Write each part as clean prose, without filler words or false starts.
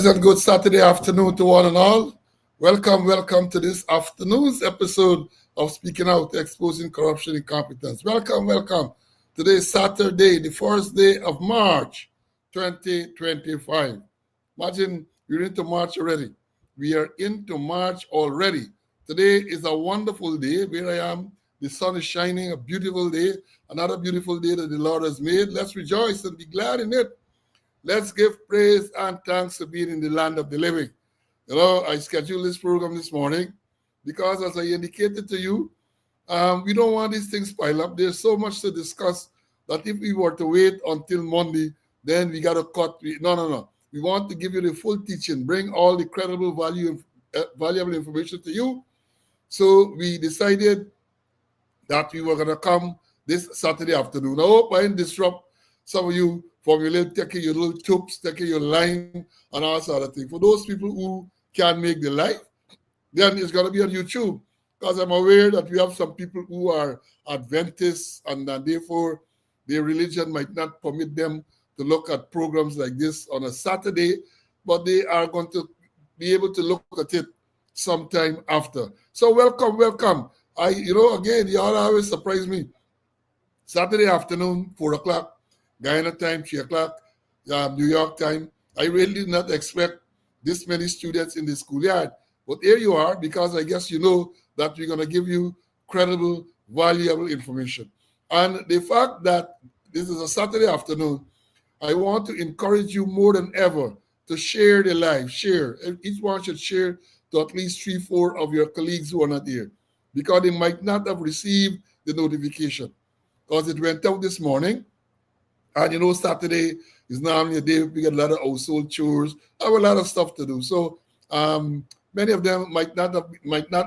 Pleasant good Saturday afternoon to one and all. Welcome to this afternoon's episode of Speaking Out Exposing Corruption, Incompetence. Welcome. Today is Saturday, the first day of March 2025. Imagine we're into March already. We are into March already. Today is a wonderful day. Where I am, the sun is shining, a beautiful day, another beautiful day that the Lord has made. Let's rejoice and be glad in it. Let's give praise and thanks for being in the land of the living. I scheduled this program this morning because, as I indicated to you, we don't want these things pile up. There's so much to discuss that if we were to wait until Monday, then we got to cut. No. We want to give you the full teaching, bring all the credible valuable information to you. So we decided that we were going to come this Saturday afternoon. I hope I didn't disrupt some of you from taking your little tubes, taking your line, and all sort of thing. For those people who can't make the live, then it's going to be on YouTube. Because I'm aware that we have some people who are Adventists, and therefore their religion might not permit them to look at programs like this on a Saturday, but they are going to be able to look at it sometime after. So welcome. Again, y'all always surprise me. Saturday afternoon, 4 o'clock, Guyana time, 3 o'clock, New York time. I really did not expect this many students in the schoolyard. But here you are, because I guess you know that we're going to give you credible, valuable information. And the fact that this is a Saturday afternoon, I want to encourage you more than ever to share the live. Share. Each one should share to at least 3-4 of your colleagues who are not here, because they might not have received the notification. Because it went out this morning. And Saturday is normally a day we get a lot of household chores. I have a lot of stuff to do. So many of them might not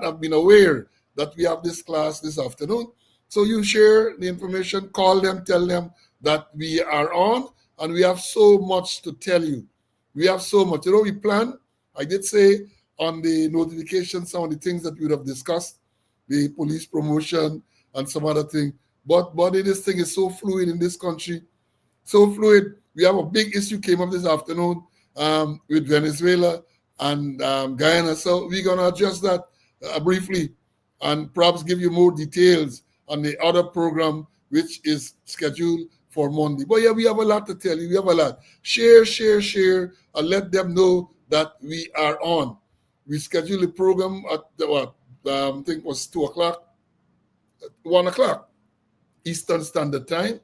have been aware that we have this class this afternoon. So you share the information, call them, tell them that we are on, and we have so much to tell you. We have so much. We plan. I did say on the notification some of the things that we would have discussed, the police promotion and some other thing. But this thing is so fluid in this country. So fluid. We have a big issue came up this afternoon with Venezuela and Guyana. So we're going to address that briefly and perhaps give you more details on the other program, which is scheduled for Monday. But yeah, we have a lot to tell you. We have a lot. Share, and let them know that we are on. We scheduled the program at, I think it was 2 o'clock, 1 o'clock Eastern Standard Time.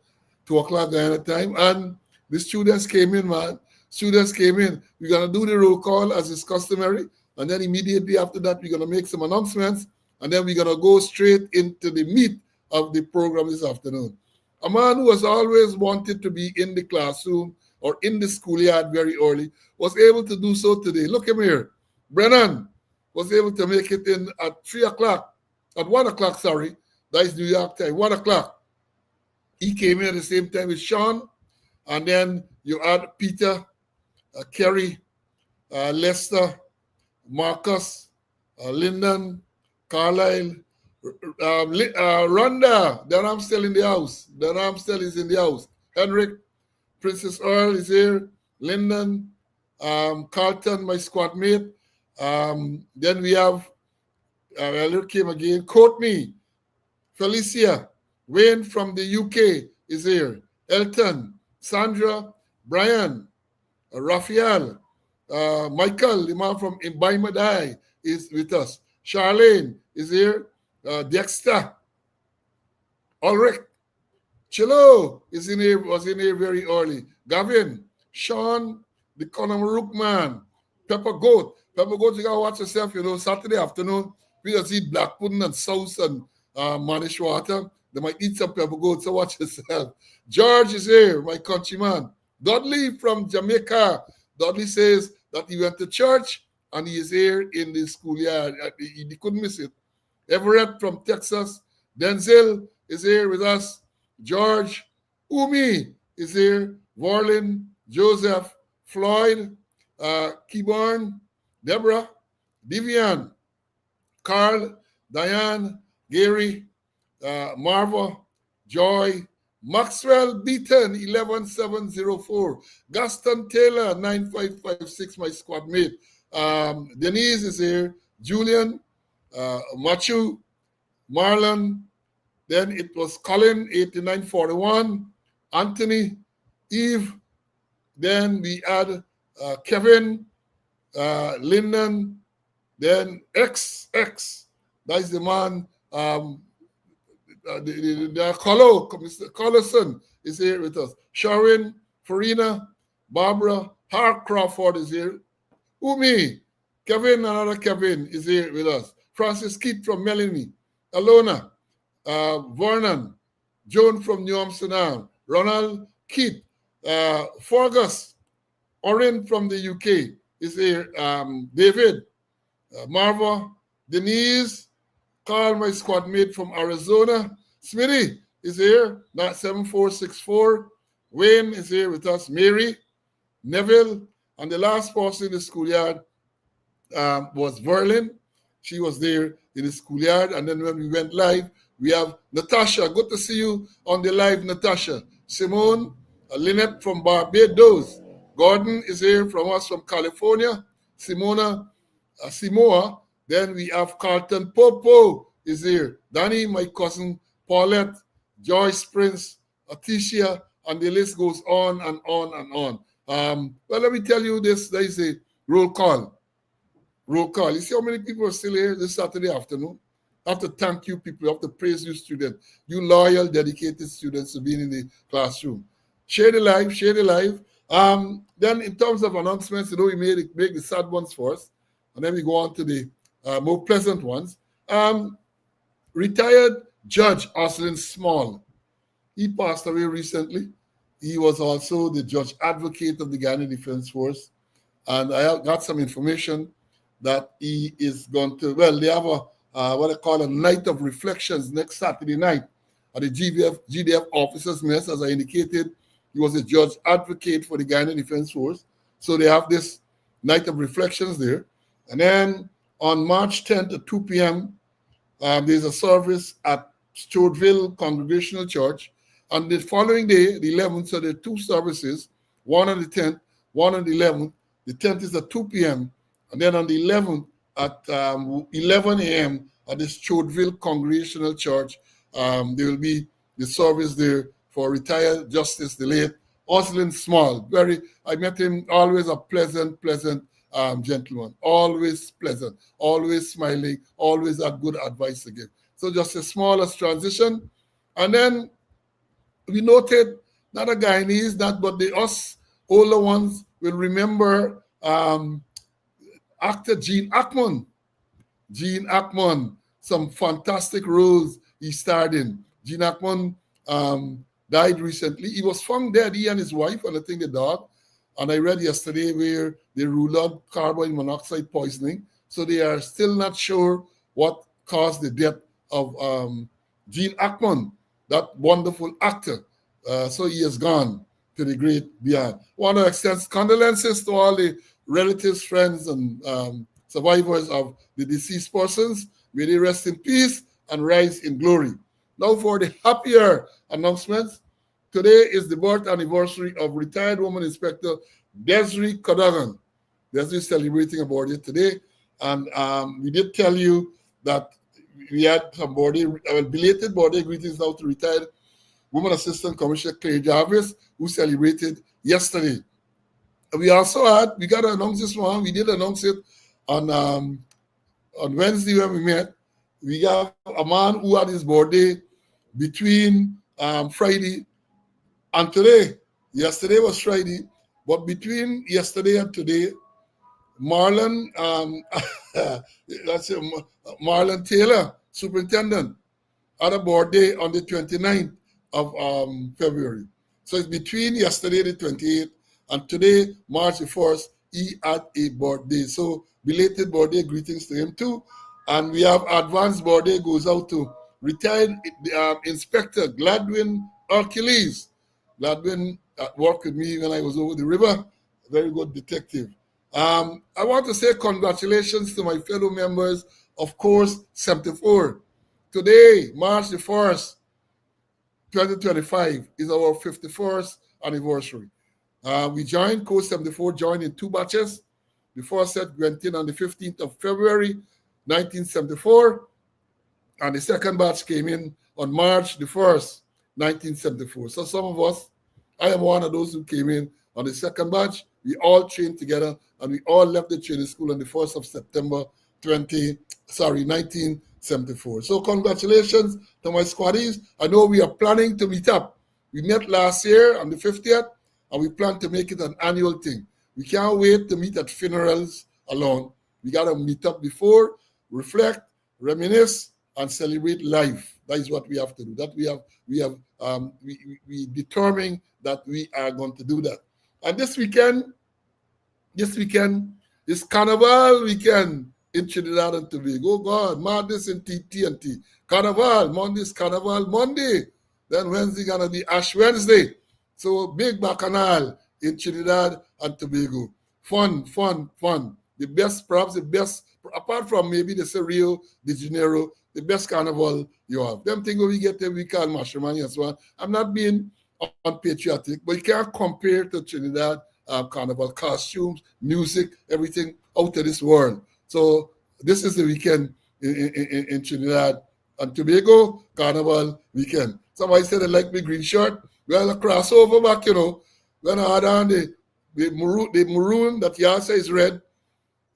2 o'clock Guyana time, and the students came in, man. We're going to do the roll call as is customary, and then immediately after that, we're going to make some announcements, and then we're going to go straight into the meat of the program this afternoon. A man who has always wanted to be in the classroom or in the schoolyard very early was able to do so today. Look at him here. Brennan was able to make it in at 1 o'clock, sorry. That is New York time, 1 o'clock. He came in at the same time with Sean, and then you add Peter, Kerry, Lester, Marcus, Lyndon, Carlisle, Rhonda. The Ramstel in the house. The Ramstel is in the house. Henrik, Princess Earl is here. Lyndon, Carlton, my squad mate. Then we have, Elliot came again. Courtney, Felicia, Wayne from the UK is here. Elton, Sandra, Brian, Raphael, Michael, the man from Imbimadai is with us. Charlene is here. Dexter, Ulrich, Chilo was in here very early. Gavin, Sean, the Conamaruk man, Pepper Goat, you gotta watch yourself, Saturday afternoon, we just eat black pudding and sauce and manish water. They might eat some pepper goat, so watch yourself. George is here, my countryman. Dudley from Jamaica. Dudley says that he went to church and he is here in the schoolyard. He couldn't miss it. Everett from Texas. Denzel is here with us. George. Umi is here. Warlin, Joseph, Floyd, Keyborn, Deborah, Vivian, Carl, Diane, Gary, Marva, Joy, Maxwell Beaton, 11704. Gaston Taylor, 9556, my squad mate. Denise is here. Julian, Machu, Marlon. Then it was Colin, 8941. Anthony, Eve. Then we add Kevin, Lyndon. Then XX. That's the man. The Colo, Mr. Collison is here with us. Sharon, Farina, Barbara, Hart Crawford is here. Umi, Kevin, another Kevin is here with us. Francis Keith from Melanie, Alona, Vernon, Joan from New Amsterdam, Ronald Keith, Fergus, Orin from the UK is here. David, Marva, Denise, Carl, my squad mate from Arizona. Smitty is here, not 7464. Wayne is here with us. Mary, Neville, and the last person in the schoolyard was Verlin. She was there in the schoolyard. And then when we went live, we have Natasha. Good to see you on the live, Natasha. Simone, Lynette from Barbados. Gordon is here from us from California. Simoa. Then we have Carlton Popo is here. Danny, my cousin Paulette, Joyce Prince, Aticia, and the list goes on and on and on. Well, let me tell you this. There is a roll call. Roll call. You see how many people are still here this Saturday afternoon? I have to thank you people. I have to praise you students. You loyal, dedicated students for being in the classroom. Share the live, share the live. Then in terms of announcements, we make the sad ones first. And then we go on to the more pleasant ones. Retired Judge Oslin Small. He passed away recently. He was also the judge advocate of the Ghana Defense Force. And I got some information that he is going to, well, they have what I call a night of reflections next Saturday night at the GDF officers' mess. As I indicated, he was a judge advocate for the Ghana Defense Force. So they have this night of reflections there. And then on March 10th at 2 p.m., there's a service at Stouffville Congregational Church. And the following day, the 11th, so there are two services, one on the 10th, one on the 11th. The 10th is at 2 p.m. And then on the 11th at 11 a.m. at the Stouffville Congregational Church, there will be the service there for retired Justice the late Oslin Small. I met him, always a pleasant gentleman, always pleasant, always smiling, always had good advice to give. So just a smallest transition. And then we noted not a Guyanese, but us older ones will remember actor Gene Ackman. Gene Ackman, some fantastic roles he starred in. Gene Ackman died recently. He was found dead, he and his wife, and I think the dog. And I read yesterday where they ruled out carbon monoxide poisoning. So they are still not sure what caused the death of Gene Ackman, that wonderful actor. So he has gone to the great beyond. I want to extend condolences to all the relatives, friends, and survivors of the deceased persons. May they rest in peace and rise in glory. Now for the happier announcements. Today is the birth anniversary of retired woman inspector Desiree Cadogan. Desiree is celebrating a birthday today. And we did tell you that we had some belated birthday greetings now to retired Woman Assistant Commissioner Claire Jarvis, who celebrated yesterday. We also we got to announce this one. We did announce it on Wednesday when we met. We have a man who had his birthday between Friday and today. Yesterday was Friday, but between yesterday and today, Marlon, Marlon Taylor, superintendent, had a birthday on the 29th of February. So it's between yesterday, the 28th, and today, March the 1st, he had a birthday. So belated birthday greetings to him too. And we have advanced birthday goes out to retired Inspector Gladwin Hercules. Gladwin worked with me when I was over the river. Very good detective. I want to say congratulations to my fellow members of Course 74. Today, March the 1st, 2025 is our 51st anniversary. We joined, Code 74 joined in two batches. The first set went in on the 15th of February, 1974, and the second batch came in on March the 1st, 1974. So some of us, I am one of those who came in on the second batch. We all trained together, and we all left the training school on the 1st of September 1974. So congratulations to my squaddies. I know we are planning to meet up. We met last year on the 50th, and we plan to make it an annual thing. We can't wait to meet at funerals alone. We got to meet up before, reflect, reminisce, and celebrate life. That is what we have to do. That we determine that we are going to do that. And this weekend is Carnival weekend in Trinidad and Tobago. Oh God, madness in TNT. Carnival, Monday's Carnival Monday. Then Wednesday gonna be Ash Wednesday. So big bacchanal in Trinidad and Tobago. Fun. The best, perhaps the best, apart from maybe the Rio de Janeiro, the best carnival you have. Them things we get there, we call Mashamani as well. I'm not being unpatriotic, but you can't compare to Trinidad carnival costumes, music, everything out of this world. So this is the weekend in Trinidad and Tobago, carnival weekend. Somebody said they like my green shirt. Well, a crossover back, when I had on the maroon that y'all say is red,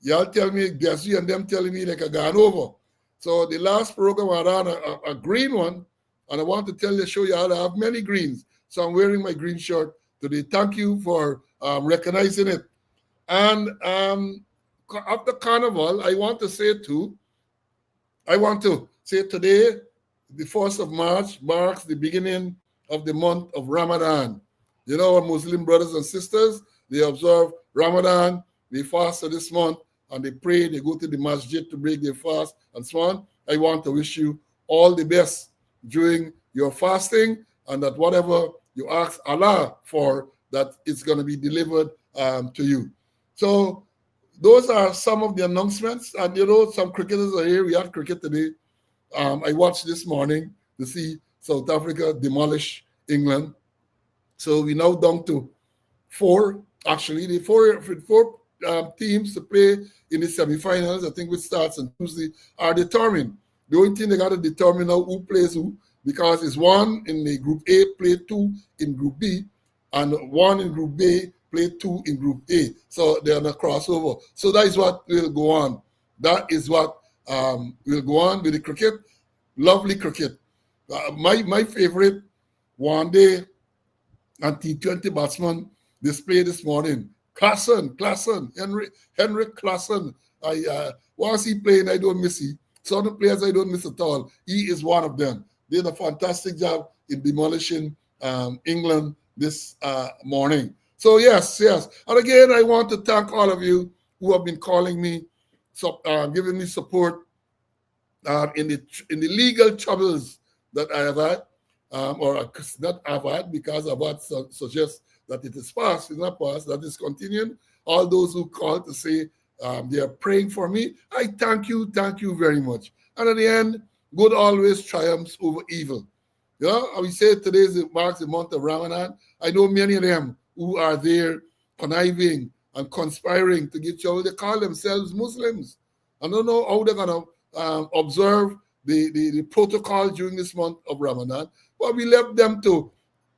y'all tell me Desi and them telling me like a gone over. So the last program I had on a green one, and I want to show you how I have many greens. So I'm wearing my green shirt today. Thank you for recognizing it. And after Carnival, I want to say today, the 1st of March, marks the beginning of the month of Ramadan. Our Muslim brothers and sisters, they observe Ramadan, they fast for this month, and they pray, they go to the masjid to break their fast, and so on. I want to wish you all the best during your fasting, and that whatever you ask Allah for, that it's going to be delivered to you. So those are some of the announcements. And, some cricketers are here. We had cricket today. I watched this morning to see South Africa demolish England. So we now down to four. Actually, the four teams to play in the semifinals, I think, which starts on Tuesday, are determined. The only thing they got to determine now who plays who, because it's one in the Group A, play two in Group B, and one in Group B, play two in Group A. So they're on a crossover. So that is what will go on. That is what will go on with the cricket. Lovely cricket. My favorite one-day and T20 batsman display this morning. Klassen, Henrik Klassen. Once he playing, I don't miss him. Some of the players I don't miss at all. He is one of them. They did a fantastic job in demolishing England this morning. So yes. And again, I want to thank all of you who have been calling me, giving me support in the legal troubles that I have had, or not have had, because I've had suggest that it is past, it's not past, that is continuing. All those who call to say they are praying for me, I thank you very much. And at the end, good always triumphs over evil. We say today marks the month of Ramadan. I know many of them who are there conniving and conspiring to get you. They call themselves Muslims. I don't know how they're going to observe the protocol during this month of Ramadan. But we left them to,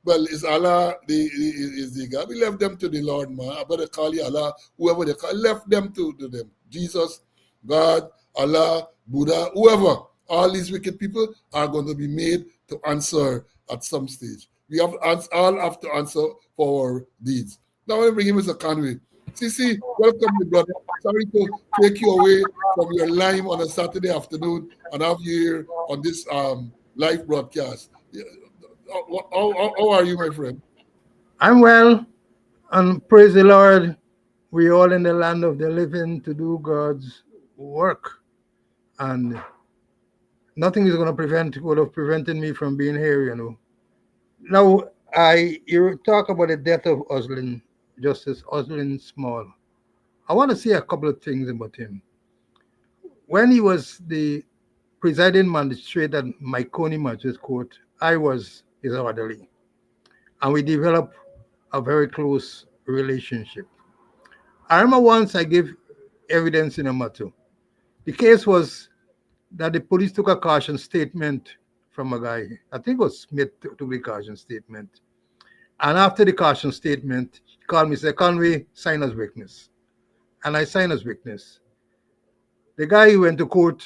is Allah is the God. We left them to the Lord, man. But they call you Allah, whoever they call, left them to them. Jesus, God, Allah, Buddha, whoever. All these wicked people are going to be made to answer at some stage. We all have to answer for our deeds. Now I bring him Mr. Conway. CC, welcome, my brother. Sorry to take you away from your lime on a Saturday afternoon and have you here on this live broadcast. How are you, my friend? I'm well, and praise the Lord. We're all in the land of the living to do God's work. And nothing is going to would have prevented me from being here, Now, you talk about the death of Justice Oslin Small. I want to say a couple of things about him. When he was the presiding magistrate at Maikoni Magistrates Court, I was his orderly. And we developed a very close relationship. I remember once I gave evidence in a matter. The case was that the police took a caution statement from a guy. I think it was Smith took the caution statement. And after the caution statement, he called me and said, Conway, sign as witness. And I signed as witness. The guy went to court,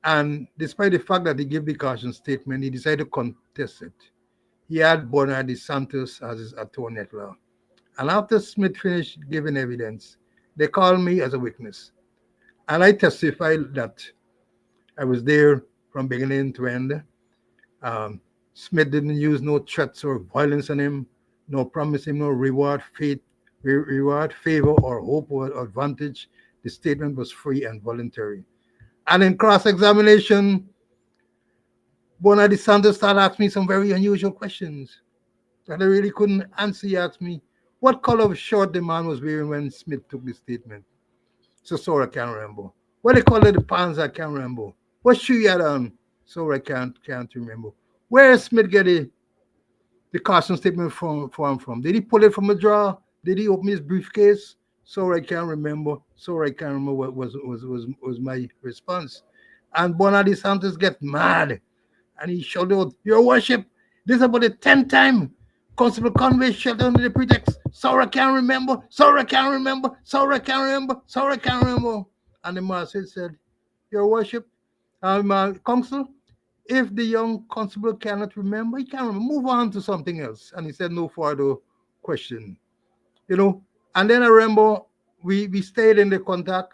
and despite the fact that he gave the caution statement, he decided to contest it. He had Bernard Santos as his attorney at law. And after Smith finished giving evidence, they called me as a witness. And I testified that I was there from beginning to end. Smith didn't use no threats or violence on him, no promise him no reward, favor, or hope or advantage. The statement was free and voluntary. And in cross-examination, Bernard Santos started asking me some very unusual questions that I really couldn't answer. He asked me what color of shirt the man was wearing when Smith took the statement. So sorry, I can't remember. What they call it, the pants, I can't remember. What shoe you had on? Sorry, I can't remember. Where did Smith get the caution statement from? Did he pull it from a drawer? Did he open his briefcase? Sorry, I can't remember. Sorry, I can't remember what was my response. And Bernard Santos get mad. And he shouted out, Your Worship, this is about the 10th time Constable Conway shut under the pretext. Sorry, I can't remember. Sorry, I can't remember. Sorry, I can't remember. Sorry, I can't remember. And the master said, Your Worship, Consul, if the young constable cannot remember, he can't remember. Move on to something else. And he said, No further question. And then I remember we stayed in the contact.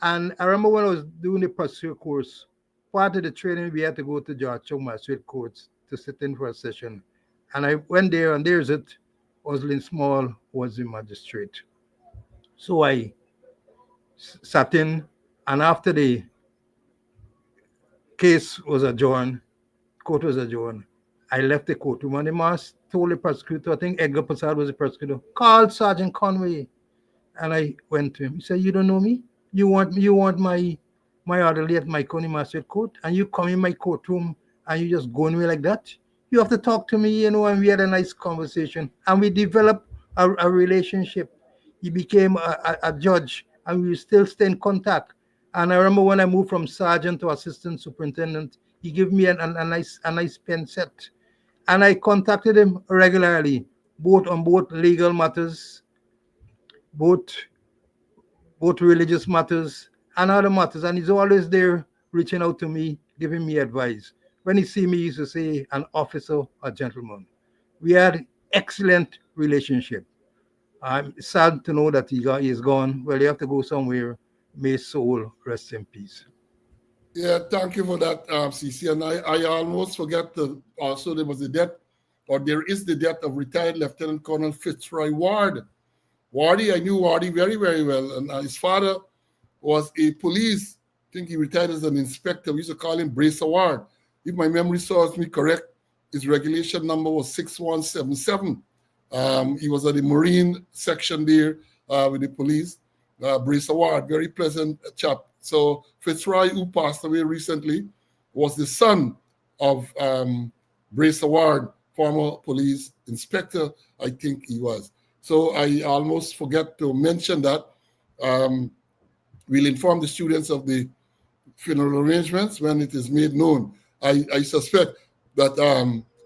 And I remember when I was doing the pursuit course, part of the training, we had to go to Georgetown Magistrate Courts to sit in for a session. And I went there, and there's it. Oslin Small was the magistrate. So I sat in, and after the case was adjourned, court was adjourned, I left the courtroom, and the master told the prosecutor, I think Edgar Prasad was the prosecutor, call Sergeant Conway. And I went to him. He said, You don't know me? You want my orderly at my county magistrate court, and you come in my courtroom and you just go away like that? You have to talk to me, and we had a nice conversation, and we developed a relationship. He became a judge, and we still stay in contact. And I remember when I moved from sergeant to assistant superintendent, he gave me a nice pen set, and I contacted him regularly, both legal matters, both religious matters and other matters. And he's always there reaching out to me, giving me advice. When he see me, he used to say, an officer, a gentleman. We had excellent relationship. I'm sad to know that he is gone. Well, you have to go somewhere. May his soul rest in peace. Yeah, thank you for that, CC. And I almost forgot to also there was the death, or there is the death of retired Lieutenant Colonel Fitzroy Ward. Wardy, I knew Wardy very, very well. And his father was a police. I think he retired as an inspector. We used to call him Bracer Ward. If my memory serves me correct, his regulation number was 6177. He was at the Marine section there with the police. Bracer Ward, very pleasant chap. So Fitzroy, who passed away recently, was the son of Bracer Ward, former police inspector, I think he was. So I almost forget to mention that. We'll inform the students of the funeral arrangements when it is made known. I suspect that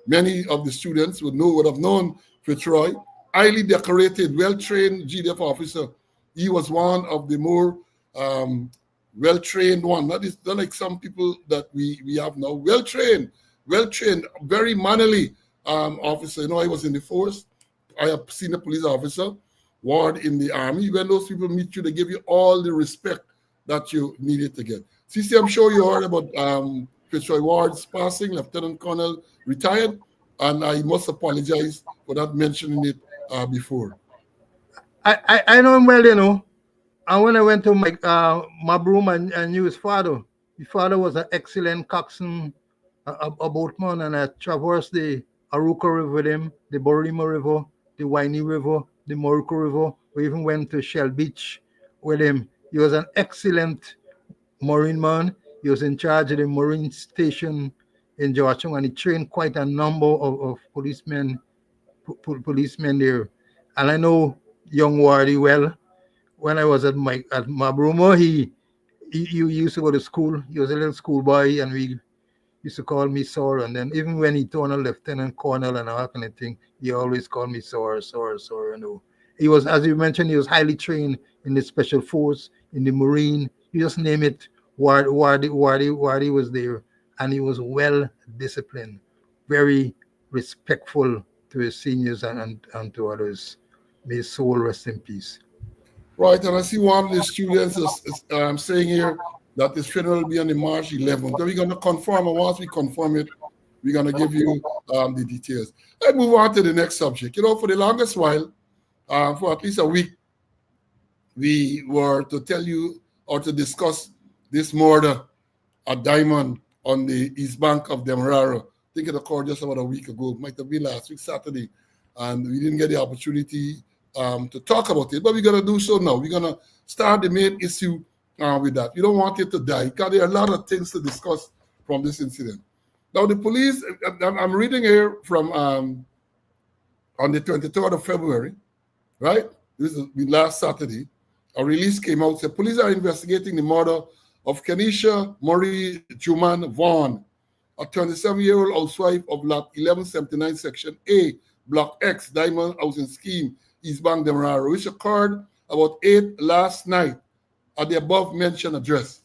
many of the students would have known Fitzroy, highly decorated, well-trained GDF officer. He was one of the more well-trained one. Not like some people that we have now. Well-trained, very mannerly officer. I was in the force. I have seen a police officer, Ward in the army. When those people meet you, they give you all the respect that you needed to get. CC, I'm sure you heard about Fitzroy Ward's passing, Lieutenant Colonel, retired, and I must apologize for not mentioning it before. I know him well, And when I went to my room and knew his father was an excellent coxswain, a boatman, and I traversed the Aruka River with him, the Borima River, the Winey River, the Moruco River. We even went to Shell Beach with him. He was an excellent Marine man. He was in charge of the Marine station in Georgetown, and he trained quite a number of policemen there. And I know young Wardy well. When I was at Mabrumo, he used to go to school. He was a little schoolboy, and we used to call me Sor. And then even when he turned a lieutenant colonel and all that kind of thing, he always called me Sor. You know, he was, as you mentioned, he was highly trained in the special force, in the Marine. You just name it. Wardy was there, and he was well disciplined, very respectful to his seniors and to others. May his soul rest in peace. Right, and I see one of the students is saying here that his funeral will be on the March 11th. So we're going to confirm, and once we confirm it, we're going to give you the details. Let's move on to the next subject. You know, for the longest while, for at least a week, we were to tell you or to discuss this murder at Diamond on the east bank of Demerara. I think it occurred just about a week ago. It might have been last week, Saturday. And we didn't get the opportunity to talk about it, but we're going to do so now. We're going to start the main issue with that. You don't want it to die because there are a lot of things to discuss from this incident. Now, the police, I'm reading here from on the 23rd of February, right? This is last Saturday. A release came out, said police are investigating the murder of Kenisha Marie Juman Vaughn, a 27-year-old housewife of Lot 1179, Section A, Block X, Diamond Housing Scheme, East Bank, Demerara, which occurred about 8 last night at the above-mentioned address.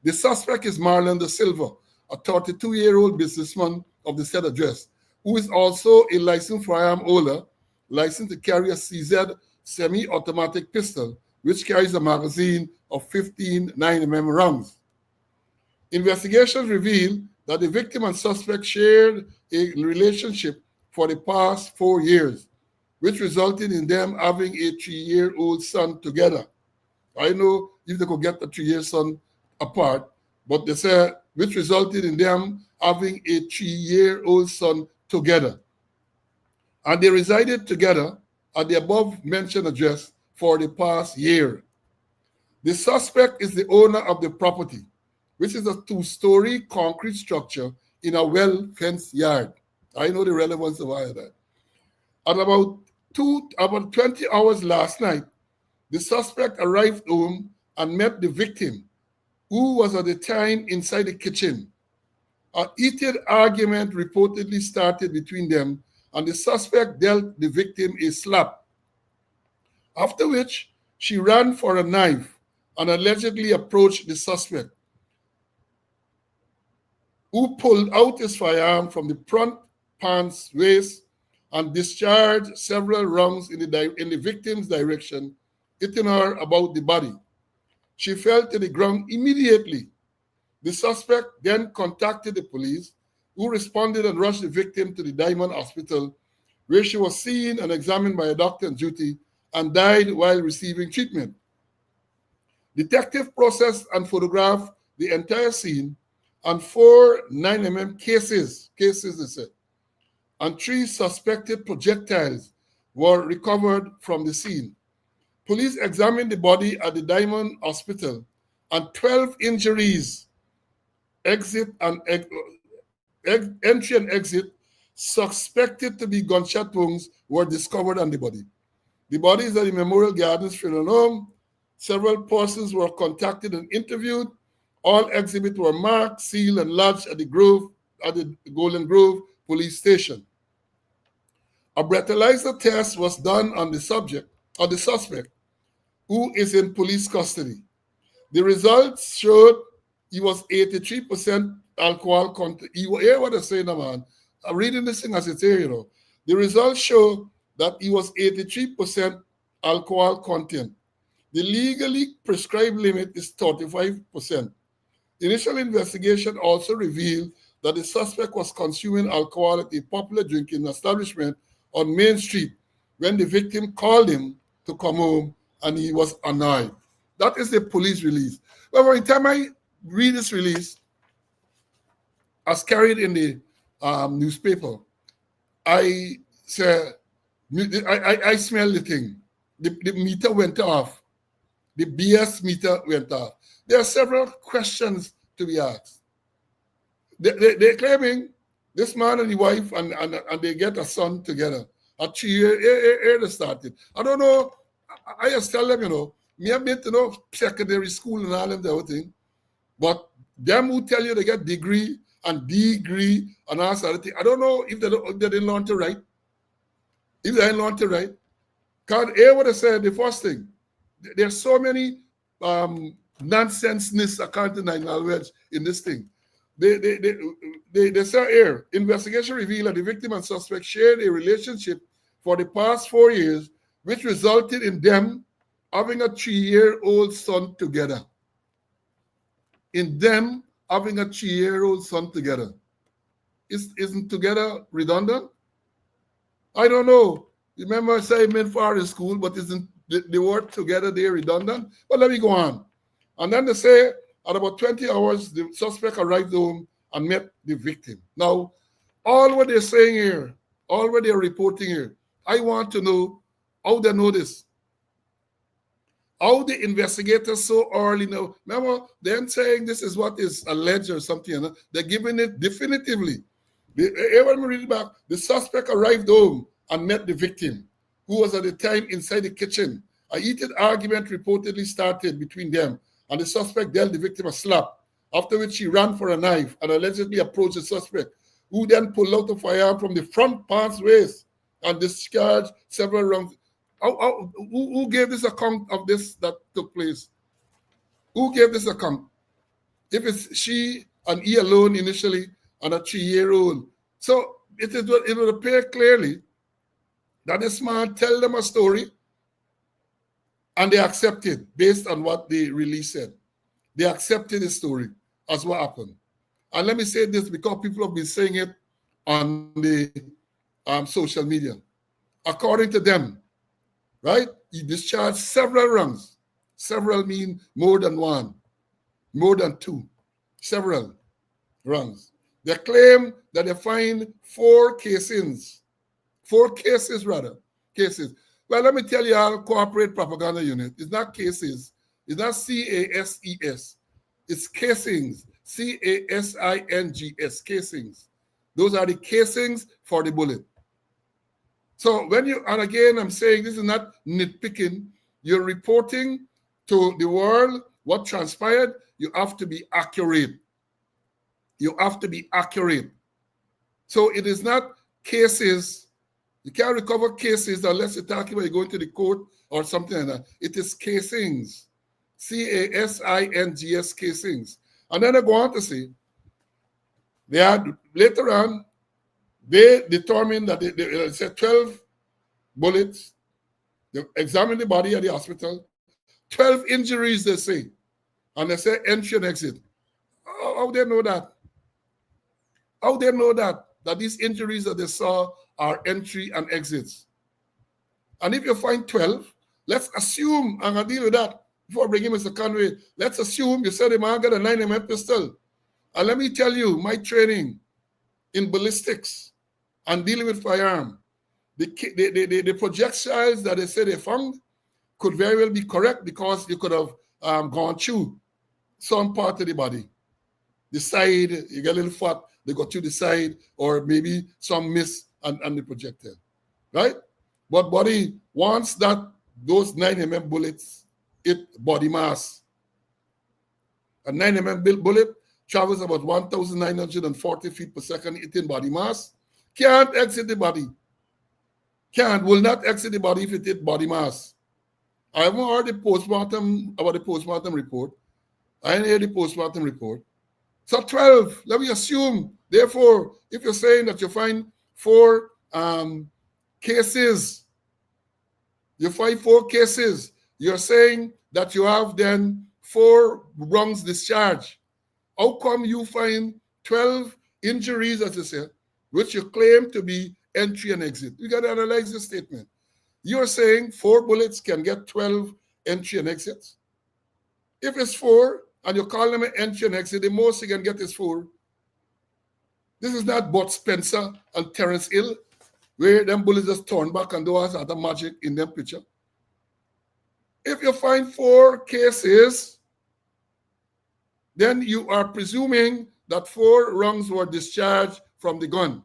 The suspect is Marlon De Silva, a 32-year-old businessman of the said address, who is also a licensed firearm owner, licensed to carry a CZ semi-automatic pistol, which carries a magazine of 15 9mm rounds. Investigations reveal that the victim and suspect shared a relationship for the past 4 years, which resulted in them having a 3-year-old son together. I know if they could get the 3-year son apart, but they said which resulted in them having a 3-year-old son together. And they resided together at the above-mentioned address for the past year. The suspect is the owner of the property, which is a 2-story concrete structure in a well-fenced yard. I know the relevance of all of that. At about 20 hours last night, the suspect arrived home and met the victim, who was at the time inside the kitchen. A heated argument reportedly started between them, and the suspect dealt the victim a slap, after which she ran for a knife and allegedly approached the suspect, who pulled out his firearm from the front pants waist and discharged several rounds in the victim's direction, hitting her about the body. She fell to the ground immediately. The suspect then contacted the police, who responded and rushed the victim to the Diamond Hospital, where she was seen and examined by a doctor on duty and died while receiving treatment. Detective processed and photographed the entire scene, and 4 9mm cases they said, and 3 suspected projectiles were recovered from the scene. Police examined the body at the Diamond Hospital, and 12 injuries, entry and exit, suspected to be gunshot wounds, were discovered on the body. The body is at the Memorial Gardens Funeral Home. Several persons were contacted and interviewed. All exhibits were marked, sealed, and lodged at the Golden Grove Police Station. A breathalyzer test was done on the suspect, who is in police custody. The results showed he was 83% alcohol content. You hear what I'm saying, man? I'm reading this thing as it's here, you know. The results show that he was 83% alcohol content. The legally prescribed limit is 35%. The initial investigation also revealed that the suspect was consuming alcohol at a popular drinking establishment on Main Street when the victim called him to come home, and he was annoyed. That is the police release. But by the time I read this release, as carried in the newspaper, I said, I smell the thing. The meter went off. The BS meter went off. There are several questions to be asked. They're claiming this man and the wife and they get a son together. A 3 year they started. I don't know. I just tell them, me have been to secondary school and all them the whole thing. But them who tell you they get degree and all sort of thing, I don't know if they didn't learn to write. If they didn't learn to write. Because here what I said, the first thing, there's so many nonsenseness, I can't deny knowledge in this thing. They say here, investigation revealed that the victim and suspect shared a relationship for the past 4 years, which resulted in them having a 3-year-old son together. In them having a 3-year-old son together. Isn't together redundant? I don't know. Remember I said men far in school, but isn't the word together there redundant? But let me go on. And then they say at about 20 hours, the suspect arrived home and met the victim. Now, all what they're saying here, all what they're reporting here, I want to know how they know this. How the investigators so early know. Remember, they're saying this is what is alleged or something. They're giving it definitively. When we read it back, the suspect arrived home and met the victim, who was at the time inside the kitchen. A heated argument reportedly started between them, and the suspect dealt the victim a slap, after which he ran for a knife and allegedly approached the suspect, who then pulled out a firearm from the front part's waist and discharged several rounds. Who gave this account of this that took place? Who gave this account? If it's she and he alone initially and a 3-year-old. So it would appear clearly that this man tell them a story and they accepted based on what the release said. They accepted the story as what happened. And let me say this because people have been saying it on the social media. According to them, right, he discharged several rounds. Several mean more than one, more than two, several rounds. They claim that they find 4 cases. 4 cases. Well, let me tell you, our corporate propaganda unit, it's not cases. It's not CASES. It's casings. CASINGS, casings. Those are the casings for the bullet. So when you, and again, I'm saying this is not nitpicking. You're reporting to the world what transpired. You have to be accurate. You have to be accurate. So it is not cases. You can't recover cases unless you're talking about going to the court or something like that. It is casings. CASINGS, casings. And then I go on to say, they had, later on, they determined that they said 12 bullets. They examined the body at the hospital. 12 injuries, they say. And they say entry and exit. How they know that? How they know that these injuries that they saw are entry and exits? And if you find 12, let's assume, and I'll deal with that before bringing Mr. Conway, let's assume you said the man got a 9mm pistol. And let me tell you, my training in ballistics and dealing with firearm, the projectiles that they say they found could very well be correct because you could have gone through some part of the body. The side, you get a little fat, they go through the side, or maybe some miss and the projectile, right? But body, once that those 9mm bullets hit body mass, a 9mm bullet travels about 1,940 feet per second hitting body mass, can't exit the body. Will not exit the body if it hit body mass. I haven't heard about the postmortem report. I didn't hear the postmortem report. So 12, let me assume, therefore, if you're saying that you find 4 cases, you're saying that you have then 4 rungs discharged. How come you find 12 injuries, as you said, which you claim to be entry and exit? You got to analyze this statement. You're saying 4 bullets can get 12 entry and exits? If it's 4, and you call them an entry and exit, the most you can get is 4. This is not Bud Spencer and Terence Hill, where them bullets just turn back and do all sort of magic in them picture. If you find 4 cases, then you are presuming that 4 rounds were discharged from the gun.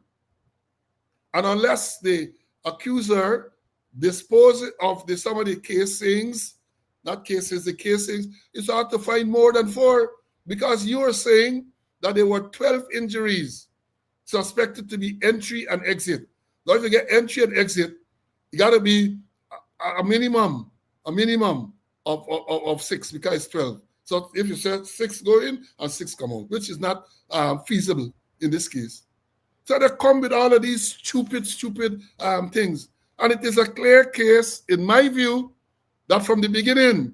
And unless the accuser disposes of some of the casings, not cases, the casings, it's hard to find more than 4 because you are saying that there were 12 injuries suspected to be entry and exit. Now, if you get entry and exit, it got to be a minimum of 6 because it's 12. So if you said 6 go in and 6 come out, which is not feasible in this case. So they come with all of these stupid things. And it is a clear case, in my view, that from the beginning,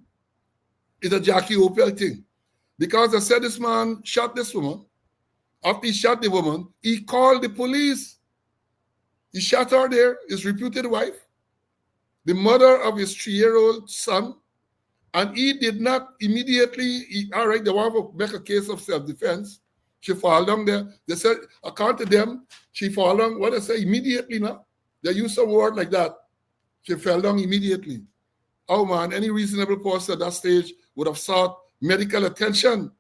it's a Jackie Opel thing. Because they said this man shot this woman. After he shot the woman, he called the police. He shot her there, his reputed wife, the mother of his 3-year-old son, and he did not immediately, all right, they want to make a case of self-defense. She fall down there. They said, according to them, she fall down, what they say, immediately now. They use some word like that. She fell down immediately. Oh man, any reasonable person at that stage would have sought medical attention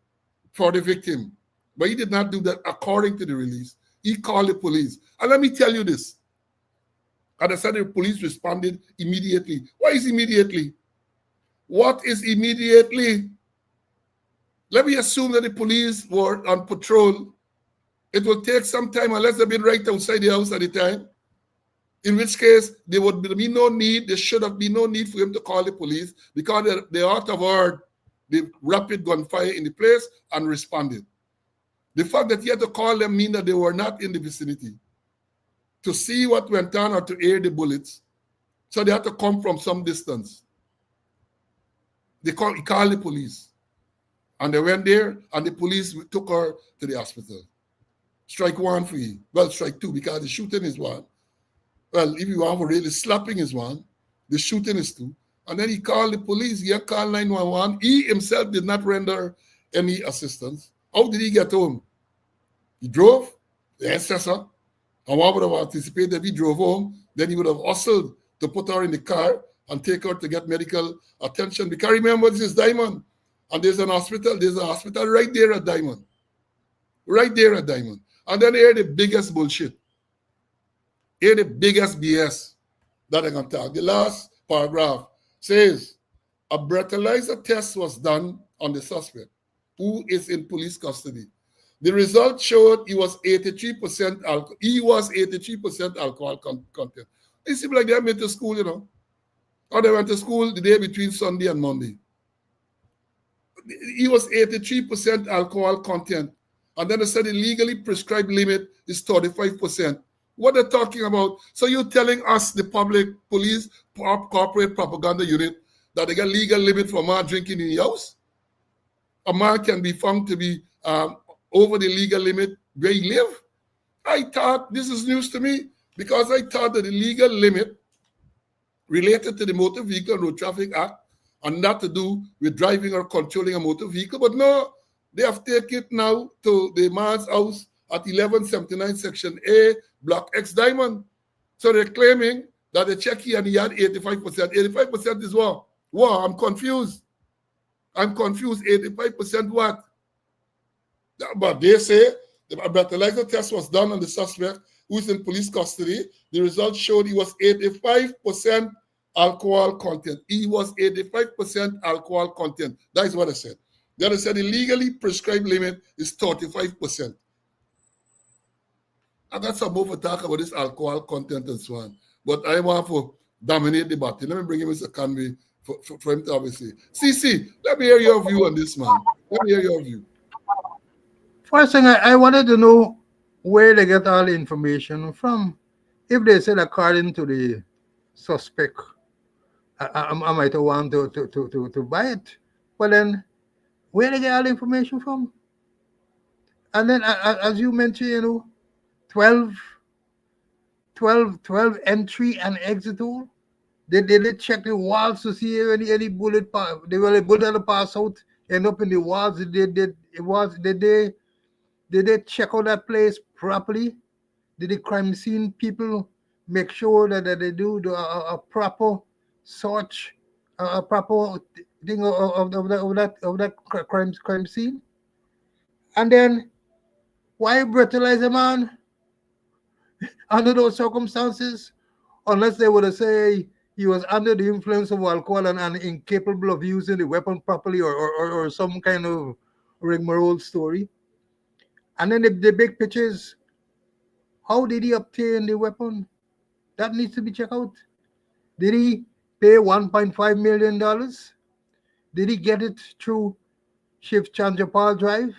for the victim. But he did not do that according to the release. He called the police. And let me tell you this. And I said the police responded immediately. What is immediately? What is immediately? Let me assume that the police were on patrol. It will take some time unless they've been right outside the house at the time. In which case, there would be no need, there should have been no need for him to call the police because they ought to have heard the rapid gunfire in the place and responded. The fact that he had to call them mean that they were not in the vicinity to see what went on or to hear the bullets. So they had to come from some distance. He called the police. And they went there and the police took her to the hospital. Strike 1 for you. Well, strike 2 because the shooting is 1. Well, if you want for really slapping is 1, the shooting is 2. And then he called the police. He called 911. He himself did not render any assistance. How did he get home? He drove. Yes, sir. And one would have anticipated if he drove home, then he would have hustled to put her in the car and take her to get medical attention. Because remember, this is Diamond. And there's a hospital right there at Diamond. Right there at Diamond. And then here the biggest bullshit. Here the biggest BS that I can talk. The last paragraph says, a breathalyzer test was done on the suspect, who is in police custody. The result showed he was 83% alcohol. He was 83% alcohol content. It seems like they went to school, you know. Or they went to school the day between Sunday and Monday. He was 83% alcohol content. And then they said the legally prescribed limit is 35%. What they're talking about. So you're telling us, the public police corporate propaganda unit, that they got legal limit for a man drinking in the house? A man can be found to be over the legal limit where he live? I thought, this is news to me, because I thought that the legal limit related to the Motor Vehicle and Road Traffic Act and not to do with driving or controlling a motor vehicle. But no, they have taken it now to the man's house at 1179 Section A, Block X Diamond. So they're claiming that they check here and he had 85%. 85% is what? Wow, I'm confused. 85% what? But they say the breathalyzer test was done on the suspect who is in police custody. The results showed he was 85% alcohol content. He was 85% alcohol content. That is what I said. Then I said the legally prescribed limit is 35%. And that's some more for talk about this alcohol content and so on. But I want to dominate the battle. Let me bring in Mr. Canby for him to obviously. CC, let me hear your view on this, man. Let me hear your view. First thing, I wanted to know where they get all the information from. If they said according to the suspect, I might want to buy it. But then, where they get all the information from? And then, as you mentioned, 12 entry and exit hole. They did check the walls to see any bullet. They were a bullet that pass out, end up in the walls. Did they check out that place properly? Did the crime scene people make sure that they do a proper search, a proper thing of that crime scene? And then Why brutalize a man under those circumstances? Unless they would have say he was under the influence of alcohol and incapable of using the weapon properly, or some kind of rigmarole story. And then the big picture is, how did he obtain the weapon? That needs to be checked out. Did he pay $1.5 million? Did he get it through Shiv Chandrapal Drive?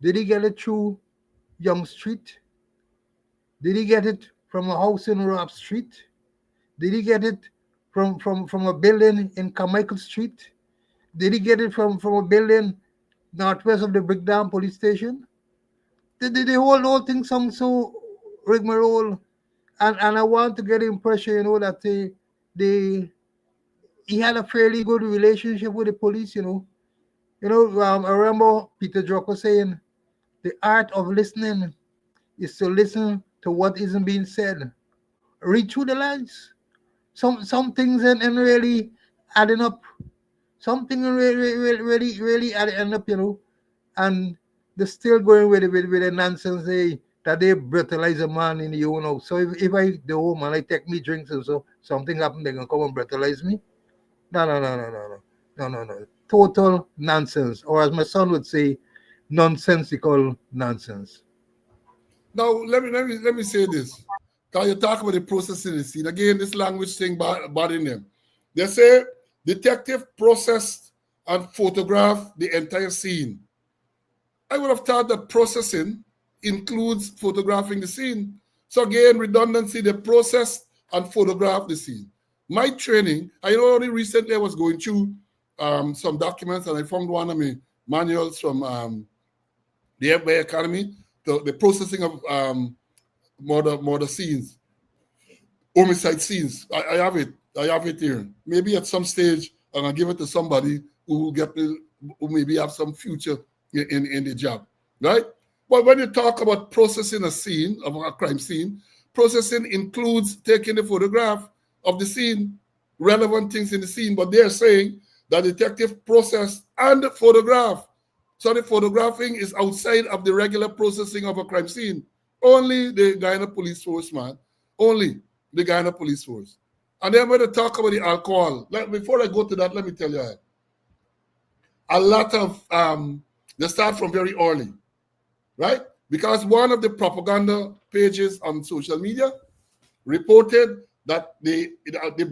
Did he get it through Young Street? Did he get it from a house in Robb Street? Did he get it from a building in Carmichael Street? Did he get it from a building northwest of the Brickdown police station? The whole thing sounds so rigmarole. And I want to get the impression, that he had a fairly good relationship with the police, I remember Peter Drucker saying, the art of listening is to listen to what isn't being said. Read through the lines. Some things ain't really adding up. Something really adding up, and they're still going with the nonsense that they brutalize a man in the own house. So if I the home and I take me drinks and so something happen, they're gonna come and brutalize me. No. Total nonsense, or as my son would say, nonsensical nonsense. Now let me say this. Because you talk about the processing the scene. Again, this language thing bothering them. They say detective processed and photographed the entire scene. I would have thought that processing includes photographing the scene. So again, redundancy, they processed and photographed the scene. My training, I know only recently I was going through some documents and I found one of my manuals from the FBI Academy, the processing of murder scenes, homicide scenes. I have it here. Maybe at some stage I'm gonna give it to somebody who maybe have some future in the job, right? But when you talk about processing a scene of a crime scene, processing includes taking the photograph of the scene, relevant things in the scene. But they're saying that detective processed and photograph. So the photographing is outside of the regular processing of a crime scene. Only the Guyana Police Force, man. Only the Guyana Police Force. And then when they talk about the alcohol, before I go to that, let me tell you, a lot of, they start from very early, right? Because one of the propaganda pages on social media reported that the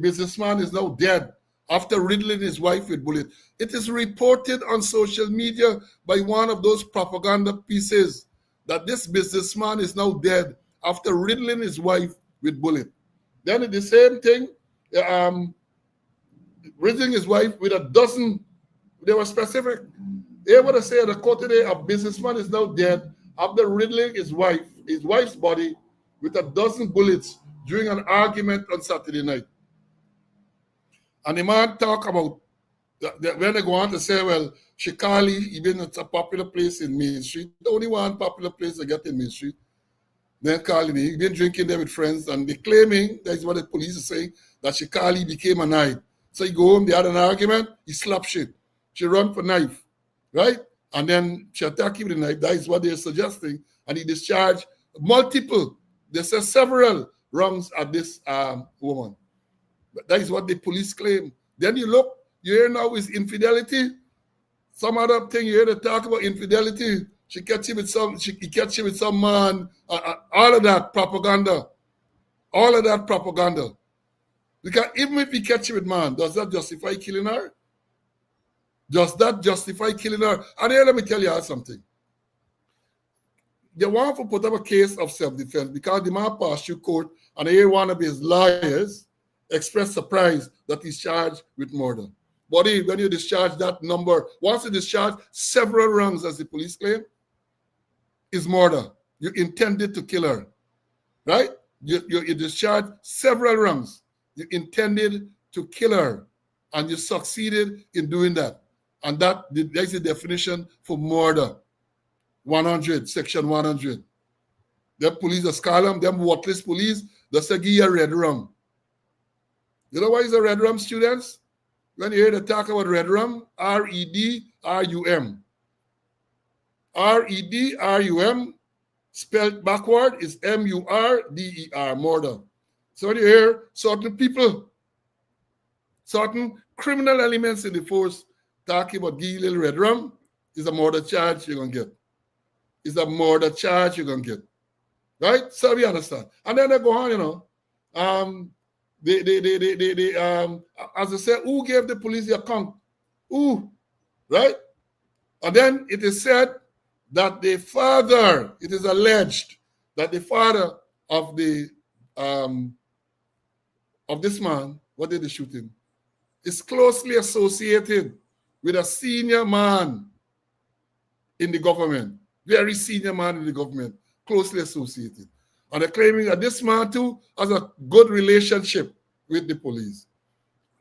businessman is now dead after riddling his wife with bullets. It is reported on social media by one of those propaganda pieces that this businessman is now dead after riddling his wife with bullet. Then the same thing, riddling his wife with a dozen, they were specific. They would have said, the court today, a businessman is now dead after riddling his wife's body with a dozen bullets during an argument on Saturday night. And the man talk about, when they go on to say, well, Shikali, even it's a popular place in Main Street, the only one popular place to get in Main Street. Then calling he been drinking there with friends, and they claiming, that's what the police are saying, that Shikali became a knife. So he go home, they had an argument, he slap shit. She run for knife, right? And then she attack him with a knife. That is what they're suggesting. And he discharged multiple, they say several wrongs at this woman. But that is what the police claim. Then you look, you hear now is infidelity. Some other thing you hear to talk about infidelity. He catch you with some man. All of that propaganda. All of that propaganda. Because even if he catch you with man, does that justify killing her? Does that justify killing her? And here, let me tell you something. They want to put up a case of self-defense because the man passed through court and here one of his lawyers expressed surprise that he's charged with murder. But when you discharge that number, once you discharge several rounds, as the police claim, is murder. You intended to kill her, right? You discharge several rounds. You intended to kill her, and you succeeded in doing that. And that's the definition for murder. 100, section 100. The police, the Scalam, them worthless police, they say give you a red rum. You know why is a red rum, students? When you hear the talk about red rum, R-E-D-R-U-M. R-E-D-R-U-M, spelled backward is M-U-R-D-E-R, murder. So when you hear certain people, certain criminal elements in the force talking about give you a little red rum, is a murder charge you're going to get. It's a murder charge you're going to get. Right? So we understand. And then they go on, you know. As I said, who gave the police the account? Who? Right? And then it is said that the father, it is alleged that the father of the of this man, what did they shoot him, is closely associated with a senior man in the government, very senior man in the government, closely associated. And they're claiming that this man too has a good relationship with the police.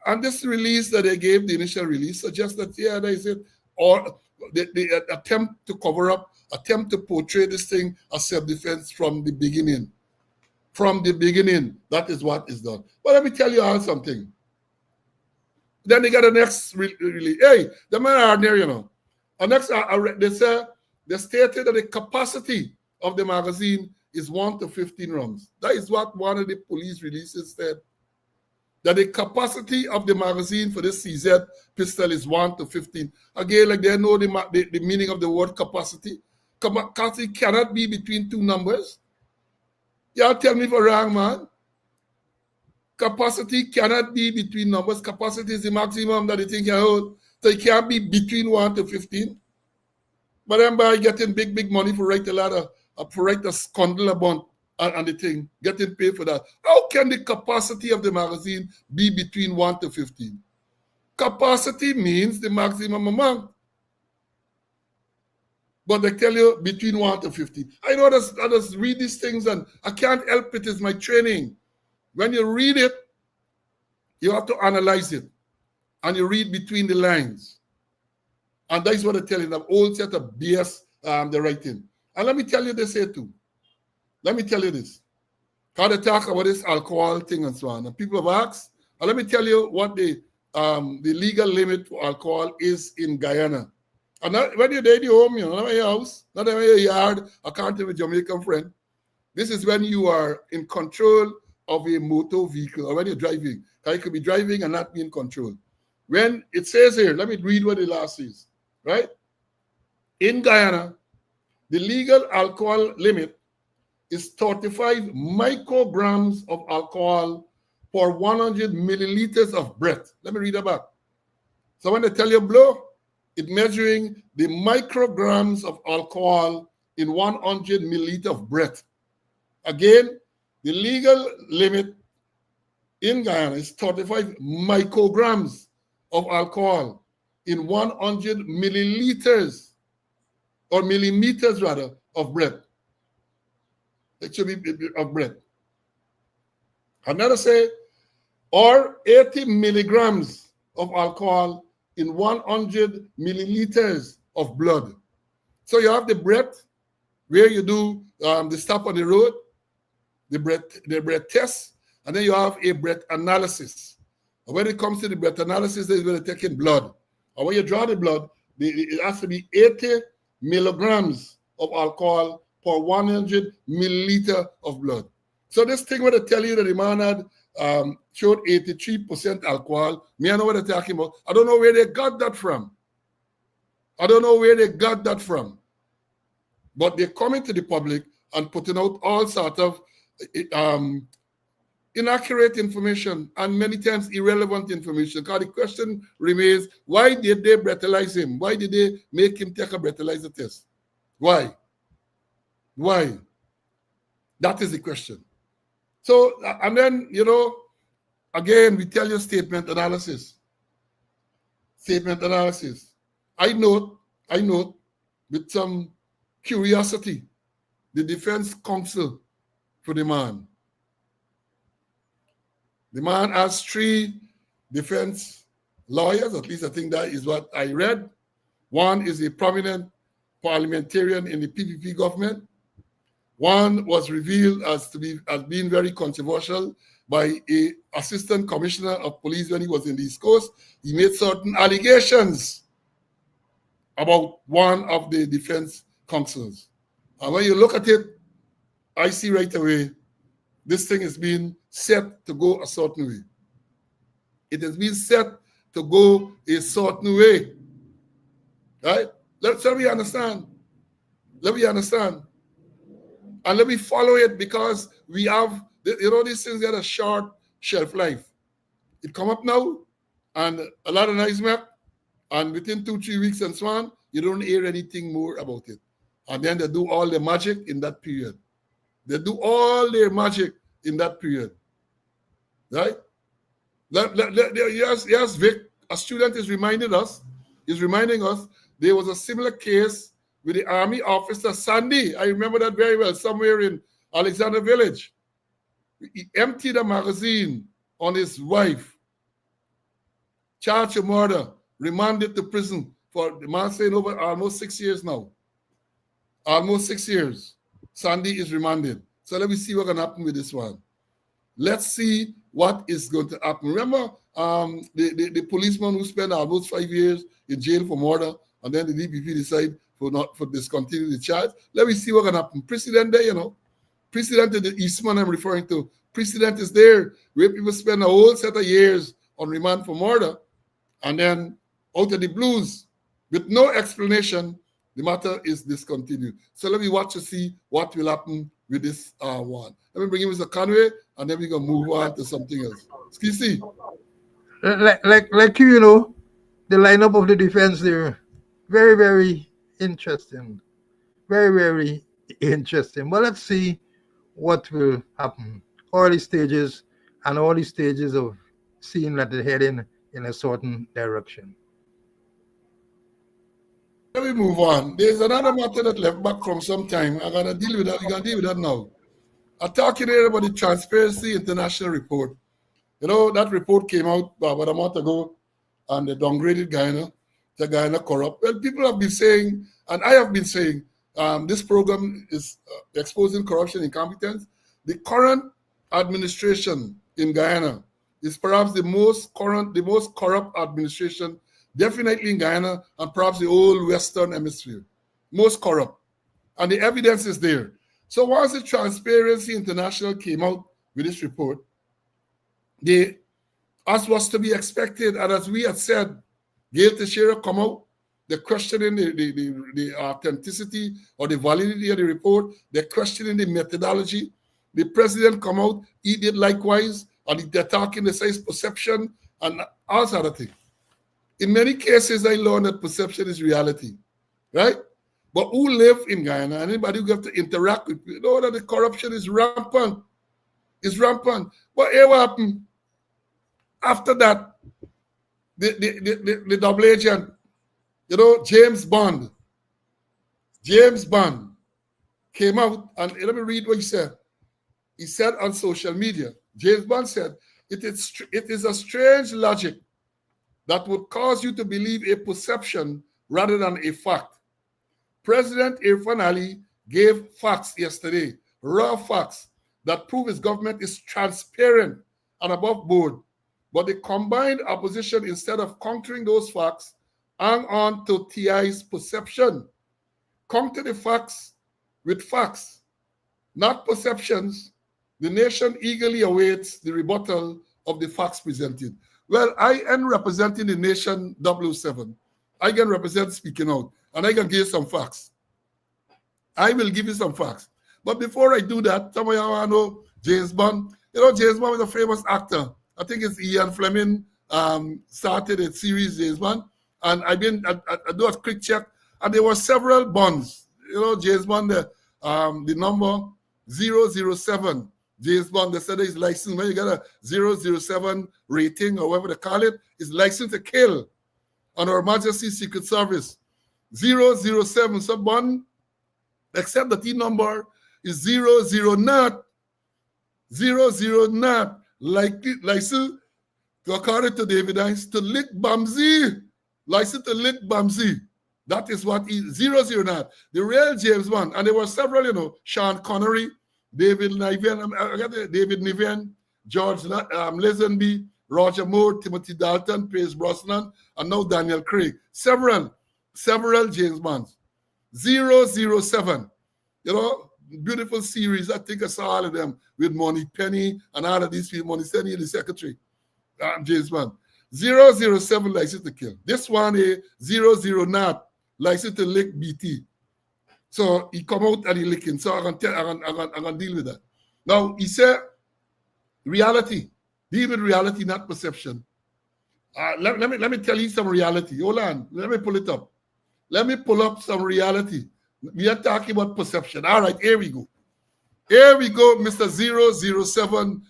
And this release that they gave, the initial release, suggests that, yeah, there is it, or the attempt to cover up, attempt to portray this thing as self-defense from the beginning. From the beginning, that is what is done. But let me tell you all something. Then they got the next release. Hey, the man are there, you know. And next, they stated that the capacity of the magazine is 1 to 15 rounds. That is what one of the police releases said. That the capacity of the magazine for this CZ pistol is 1 to 15. Again, like they know the meaning of the word capacity. Capacity cannot be between two numbers. Y'all tell me if I'm wrong, man. Capacity cannot be between numbers. Capacity is the maximum that the thing can hold. So it can't be between 1 to 15. But then by getting big money for write a ladder, for write a scandal about and the thing, getting paid for that. How can the capacity of the magazine be between 1 to 15? Capacity means the maximum amount. But they tell you between 1 to 15. I know I just read these things and I can't help it. It's my training. When you read it, you have to analyze it. And you read between the lines. And that's what they tell you, the old set of BS they're writing. And let me tell you this here too. Let me tell you this. How they talk about this alcohol thing and so on. And people have asked, and let me tell you what the legal limit for alcohol is in Guyana. And when you're there at home, you know, not in your house, not in your yard, I can't tell a Jamaican friend. This is when you are in control of a motor vehicle or when you're driving. You could be driving and not be in control. When it says here, let me read what the law says, right? In Guyana, the legal alcohol limit is 35 micrograms of alcohol per 100 milliliters of breath. Let me read that back. So when they tell you blow, it's measuring the micrograms of alcohol in 100 milliliters of breath. Again, the legal limit in Guyana is 35 micrograms of alcohol in 100 milliliters, or millimeters rather, of breath. It should be of breath. Another say, or 80 milligrams of alcohol in 100 milliliters of blood. So you have the breath, where you do the stop on the road, the breath test, and then you have a breath analysis. And when it comes to the breath analysis, they will take in blood. And when you draw the blood, it has to be 80 milligrams of alcohol per 100 milliliter of blood. So this thing where they tell you that the man had showed 83% alcohol, me I know what they're talking about. I don't know where they got that from. But they're coming to the public and putting out all sort of inaccurate information and many times irrelevant information. Because the question remains, why did they breathalyze him? Why did they make him take a breathalyzer test? Why? That is the question. So, and then, you know, again, we tell you statement analysis. I note with some curiosity the defense counsel for the man. The man has 3 defense lawyers, at least I think that is what I read. One is a prominent parliamentarian in the PPP government. One was revealed as being very controversial by an assistant commissioner of police when he was in the East Coast. He made certain allegations about one of the defense counsels. And when you look at it, I see right away this thing is being set to go a certain way. It has been set to go a certain way. Right? Let me understand. Let me understand. And let me follow it because we have, these things got a short shelf life. It come up now and a lot of nice map, and within 2-3 weeks and so on, you don't hear anything more about it. And then they do all the magic in that period. They do all their magic in that period. Right? Yes, Vic, a student is reminding us there was a similar case with the army officer Sandy. I remember that very well, somewhere in Alexander Village. He emptied a magazine on his wife, charged of murder, remanded to prison for the man saying over almost 6 years now. Almost 6 years. Sandy is remanded. So let me see what's going to happen with this one. Let's see what is going to happen. Remember the policeman who spent almost 5 years in jail for murder, and then the DPP decide for discontinue the charge. Let me see what's going to happen. Precedent there, Precedent is the Eastman I'm referring to. Precedent is there where people spend a whole set of years on remand for murder, and then out of the blues, with no explanation, the matter is discontinued. So let me watch to see what will happen with this one. Let me bring in Mr. Conway, and then we're going to move on to something else. Skisi. Like you, the lineup of the defense there, very, very interesting. Very, very interesting. But let's see what will happen. Early stages and all the stages of seeing that they're heading in a certain direction. Let me move on. There's another matter that left back from some time. I'm going to deal with that. We're going to deal with that now. I'm talking here about the Transparency International report. That report came out about a month ago, and they downgraded Guyana. The Guyana corrupt. Well, people have been saying, and I have been saying, this program is exposing corruption, incompetence. The current administration in Guyana is perhaps the most corrupt administration, definitely in Guyana and perhaps the whole Western Hemisphere. Most corrupt. And the evidence is there. So once the Transparency International came out with this report, as was to be expected, and as we had said, Gail Teixeira come out, they're questioning the authenticity or the validity of the report, they're questioning the methodology. The president come out, he did likewise, and they're talking the size perception and all sort of things. In many cases, I learned that perception is reality, right? But who live in Guyana, anybody who have to interact with people, know that the corruption is rampant. It's rampant. But here what happened? After that, the double agent, James Bond came out, and let me read what he said. He said on social media, James Bond said, it is a strange logic that would cause you to believe a perception rather than a fact. President Irfan Ali gave facts yesterday, raw facts, that prove his government is transparent and above board. But the combined opposition, instead of countering those facts, hang on to TI's perception. Counter the facts with facts, not perceptions. The nation eagerly awaits the rebuttal of the facts presented. Well, I am representing the nation 007. I can represent speaking out, and I can give some facts. I will give you some facts. But before I do that, some of you want to know James Bond. James Bond was a famous actor. I think it's Ian Fleming started a series, James Bond. And I do a quick check, and there were several Bonds. James Bond, the number 007. James Bond, they said his license, when you get a 007 rating or whatever they call it, is licensed to kill on Her Majesty's Secret Service. 007, so Bond, except that the number is 00 license to, according to David Hines, to lick Bamsey. License to lick Bamsey. That is what is 00 The real James Bond, and there were several, Sean Connery, David Niven, George Lazenby, Roger Moore, Timothy Dalton, Pierce Brosnan, and now Daniel Craig. Several James Bonds. 007. beautiful series. I think I saw all of them with Money Penny and all of these people. Money Penny, the secretary, James Bond. 007 license to kill. This one is 00 not license to lick BT. So he come out and he licking. So I'm gonna deal with that. Now he said reality. Deal with reality, not perception. Let me tell you some reality. Hold on. Let me pull it up. Let me pull up some reality. We are talking about perception. All right, here we go. Here we go, Mr. 007,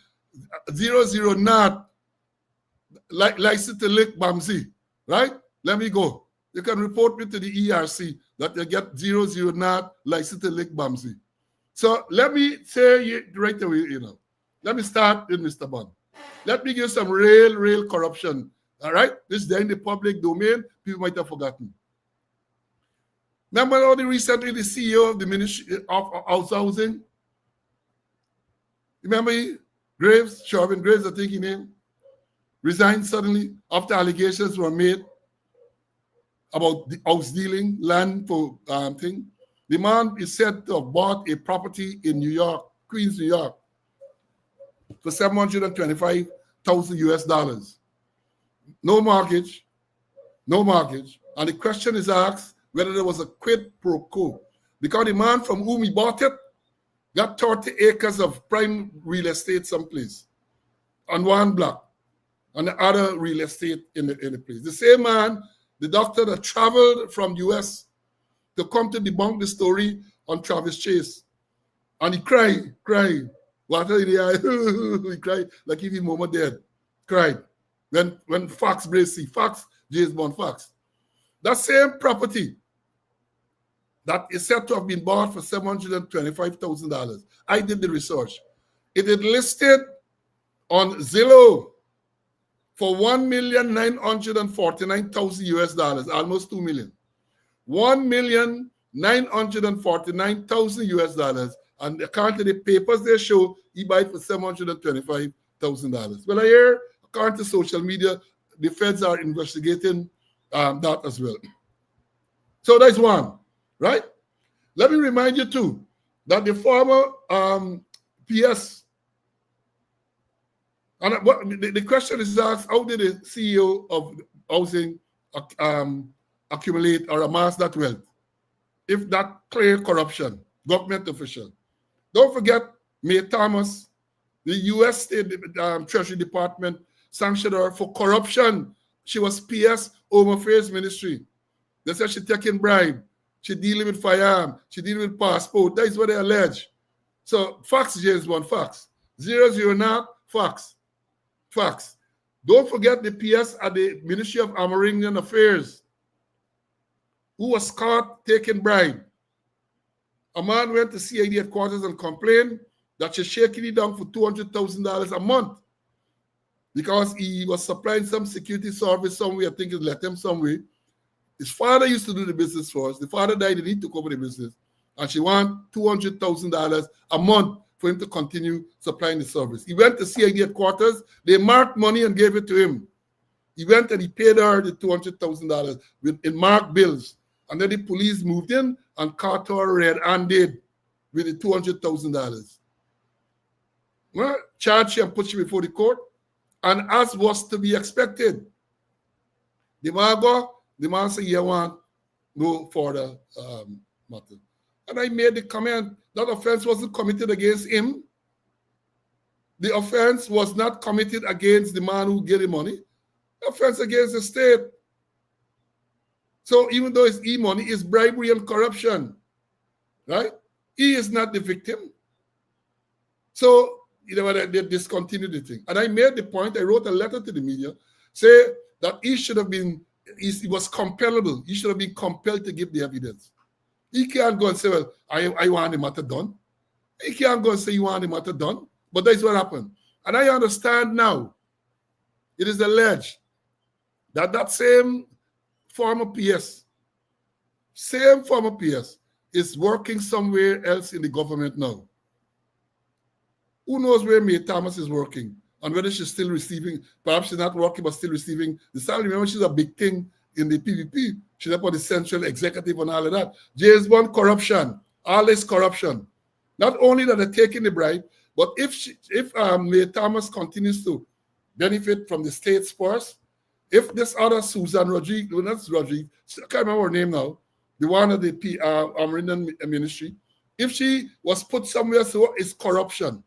00 not license to lick Bamsi. Right? Let me go. You can report me to the ERC that you get 00 not license to lick Bamsi. So let me say right away, let me start with Mr. Bond. Let me give some real corruption. All right? This is there in the public domain. People might have forgotten. Remember only recently the CEO of the Ministry of Housing? Remember Graves, Sherwin Graves, I think his name, resigned suddenly after allegations were made about the house dealing, land for thing. The man is said to have bought a property in New York, Queens, New York, for $725,000 US. No mortgage. And the question is asked whether there was a quid pro quo. Because the man from whom he bought it got 30 acres of prime real estate someplace on one block, and the other real estate in the place. The same man, the doctor that traveled from US to come to debunk the story on Travis Chase. And he cried. Water in the eye. He cried like if his mama dead. Cried. When Fox Bracy, Fox, James Bond Fox. That same property that is said to have been bought for $725,000. I did the research. It is listed on Zillow for $1,949,000 US, almost $2 million. $1,949,000 US, and according to the papers they show, he buy it for $725,000. Well, I hear, according to social media, the feds are investigating that as well. So that's one, right? Let me remind you too that the former PS, and the question is asked, how did the CEO of housing accumulate or amass that wealth? If that clear corruption, government official. Don't forget May Thomas, the U.S. State Treasury Department sanctioned her for corruption. She was PS Home Affairs Ministry. They said she taking bribe. She dealing with firearm. She dealing with passport. That is what they allege. So Fox, James Bond, Fox. 00 now, Fox. Don't forget the PS at the Ministry of Amerindian Affairs, who was caught taking bribe. A man went to CID headquarters and complained that she's shaking it down for $200,000 a month because he was supplying some security service somewhere. I think it let him somewhere. His father used to do the business for us. The father died and he took over the business. And she wanted $200,000 a month for him to continue supplying the service. He went to CID headquarters. They marked money and gave it to him. He went and he paid her the $200,000 in marked bills. And then the police moved in and caught her red-handed with the $200,000. Well, charged her and put her before the court. And as was to be expected, the man said, "You want no further matter." And I made the comment that offense wasn't committed against him. The offense was not committed against the man who gave the money. The offense against the state. So even though it's e-money, it's bribery and corruption, right? He is not the victim. So, they discontinued the thing. And I made the point, I wrote a letter to the media, say that he was compellable. He should have been compelled to give the evidence. He can't go and say, well, I want the matter done. He can't go and say, you want the matter done. But that's what happened. And I understand now, it is alleged that same former PS is working somewhere else in the government now. Who knows where May Thomas is working and whether she's still receiving, perhaps she's not working but still receiving the salary. Remember, she's a big thing in the PVP. She's up on the central executive and all of that. James Bond corruption, all this corruption. Not only that they're taking the bribe, but if Mayor Thomas continues to benefit from the state's purse, if this other Susan Rodriguez, well, not Rodriguez, I can't remember her name now, the one of the American ministry, if she was put somewhere, so it's corruption.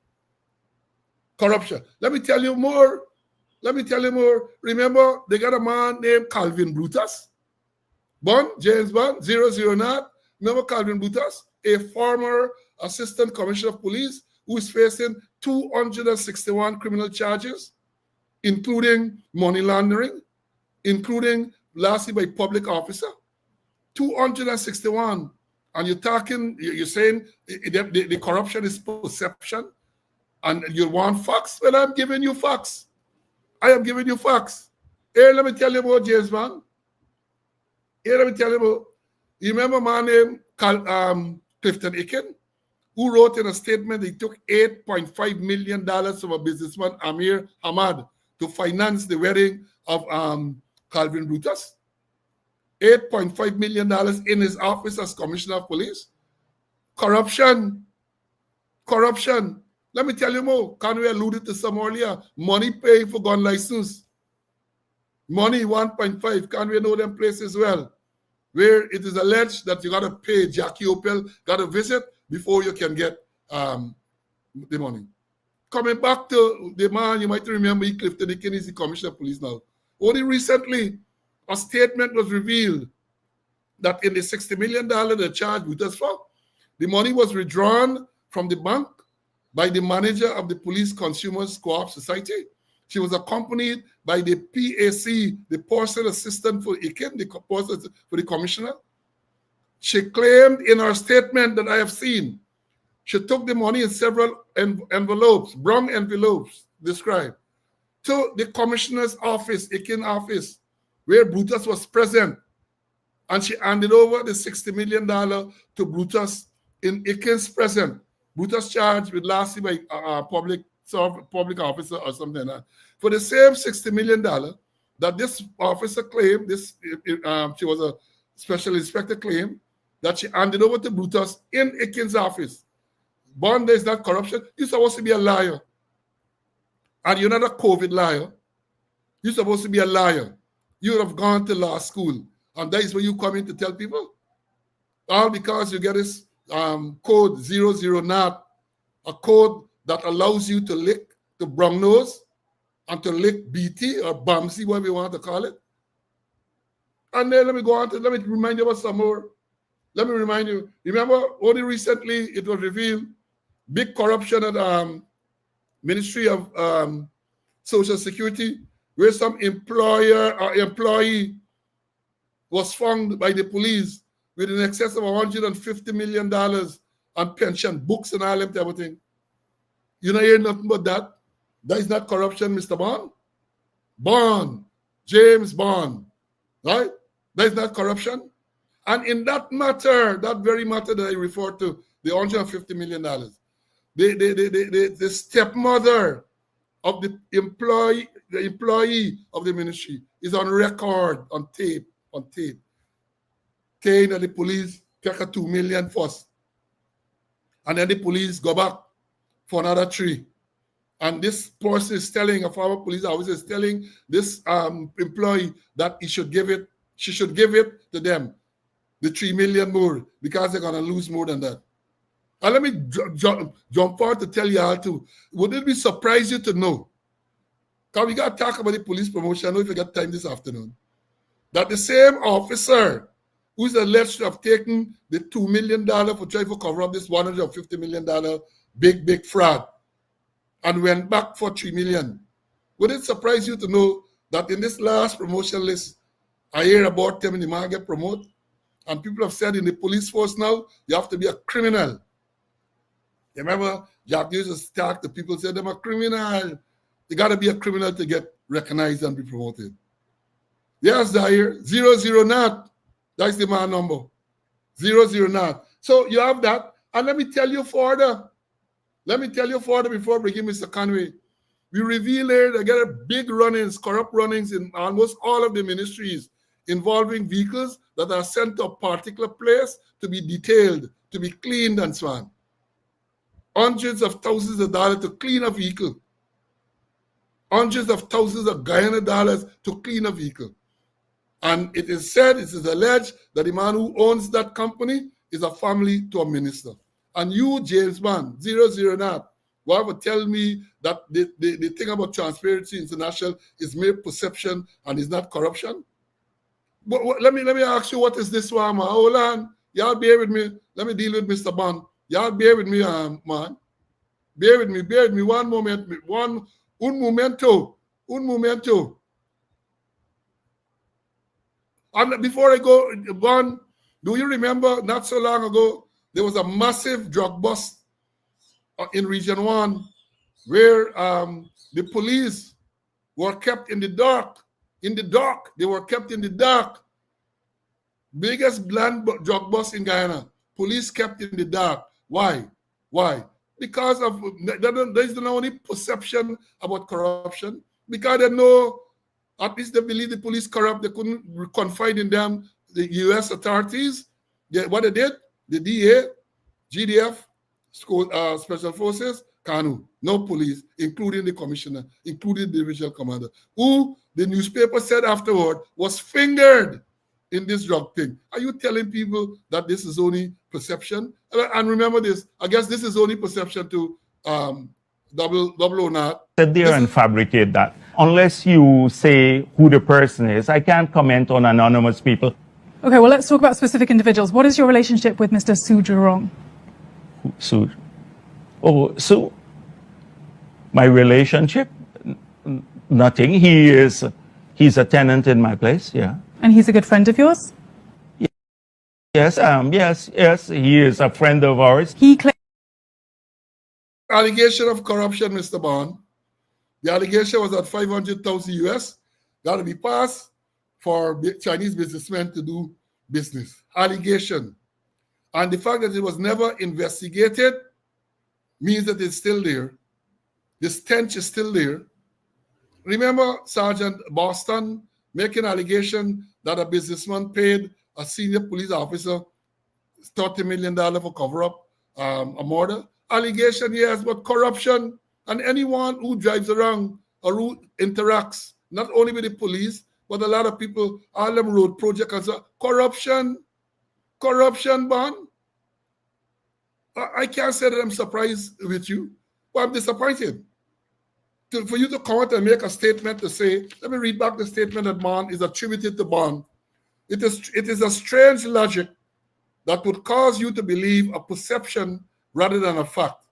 Corruption. Let me tell you more. Remember, they got a man named Calvin Brutus. James Bond, 009. Remember Calvin Brutus, a former assistant commissioner of police who is facing 261 criminal charges, including money laundering, including larceny by public officer. 261. And you're saying the corruption is perception, and you want facts? Well, I'm giving you facts. I am giving you facts. Here, let me tell you about James Bond. Here, let me tell you about, you remember a man named Clifton Aiken, who wrote in a statement he took $8.5 million from a businessman, Amir Ahmad, to finance the wedding of Calvin Brutus. $8.5 million in his office as commissioner of police. Corruption. Let me tell you more. Conway alluded to some earlier. Money paying for gun license. Money 1.5. Conway know them places well, where it is alleged that you got to pay Jackie Opel, got to visit before you can get the money. Coming back to the man, you might remember Clifton Aiken is the commissioner of police now. Only recently, a statement was revealed that in the $60 million they charged Brutus for, the money was withdrawn from the bank by the manager of the Police Consumers Co-op Society. She was accompanied by the PAC, the person assistant for Aiken, the person for the commissioner. She claimed in her statement that I have seen, she took the money in several envelopes, brown envelopes described, to the commissioner's office, Aiken office, where Brutus was present. And she handed over the $60 million to Brutus in Aiken's presence. Brutus charged with larceny by public officer or something like that. For the same $60 million that this officer claimed, she was a special inspector claimed, that she handed over to Brutus in Aiken's office. Bond, is not corruption. You're supposed to be a liar. And you're not a COVID liar. You're supposed to be a liar. You would have gone to law school. And that is where you come in to tell people. All because you get this code 00 a code that allows you to lick the brown nose and to lick BT or Bamsi, whatever you want to call it. And then let me remind you about some more. Let me remind you, remember only recently it was revealed, big corruption at Ministry of Social Security, where some employer or employee was found by the police with in excess of $150 million on pension, books and all them type of thing. You don't hear nothing about that. That is not corruption, Mr. Bond. Bond, James Bond, right? That is not corruption. And in that matter, that very matter that I referred to, the $150 million, the stepmother of the employee of the ministry is on record, on tape, saying that the police take a $2 million first. And then the police go back for another $3 million. And this person is telling, a former police officer is telling this employee that she should give it to them, the $3 million more, because they're going to lose more than that. And let me jump forward to tell you all too. Would it be surprise you to know, because we got to talk about the police promotion, I know if you got time this afternoon, that the same officer who's alleged to have taken the $2 million for trying to cover up this $150 million big fraud and went back for $3 million. Would it surprise you to know that in this last promotion list, I hear about them and the man get promoted? And people have said in the police force now, you have to be a criminal. You remember Jack News attacked the people, said they're a criminal. You got to be a criminal to get recognized and be promoted. Yes, Zaire, 00 not. That's the man number. 00 not. So you have that. And let me tell you further. Before bringing Mr. Conway. We reveal here they get big run-ins, corrupt run-ins in almost all of the ministries involving vehicles that are sent to a particular place to be detailed, to be cleaned and so on. hundreds of thousands of dollars to clean a vehicle. Hundreds of thousands of Guyana dollars to clean a vehicle. And it is said, it is alleged that the man who owns that company is a family to a minister. And you, James Bond, 00 whoever tell me that the thing about Transparency International is mere perception and is not corruption? But let me ask you, what is this one, man? Hold on. Y'all bear with me. Let me deal with Mr. Bond. Y'all bear with me, man. Bear with me. One moment. Un momento. And before I go, Bond, do you remember not so long ago, there was a massive drug bust in Region 1 where the police were kept in the dark. They were kept in the dark. Biggest bland drug bust in Guyana. Police kept in the dark. Why? Because of there's no only perception about corruption. Because they know, at least they believe the police corrupt. They couldn't confide in them. The U.S. authorities, what they did, the DA, GDF, Special Forces, KANU, no police, including the commissioner, including the divisional commander, who the newspaper said afterward was fingered in this drug thing. Are you telling people that this is only perception? And remember this, I guess this is only perception to double or not. Sit there and fabricate that. Unless you say who the person is, I can't comment on anonymous people. Okay, well, let's talk about specific individuals. What is your relationship with Mr. Su Jurong? Su? Oh, Su? My relationship? Nothing. He's a tenant in my place, yeah. And he's a good friend of yours? Yes, he is a friend of ours. He claims allegation of corruption, Mr. Bond. The allegation was that 500,000 US got to be passed for Chinese businessmen to do business. Allegation. And the fact that it was never investigated means that it's still there. The stench is still there. Remember Sergeant Boston making allegation that a businessman paid a senior police officer $30 million for cover-up a murder? Allegation, yes, but corruption. And anyone who drives around or who interacts, not only with the police, but a lot of people, Harlem Road Project, and so corruption, Bond. I can't say that I'm surprised with you, but I'm disappointed. For you to come out and make a statement to say, let me read back the statement that Bond is attributed to Bond. It is a strange logic that would cause you to believe a perception rather than a fact.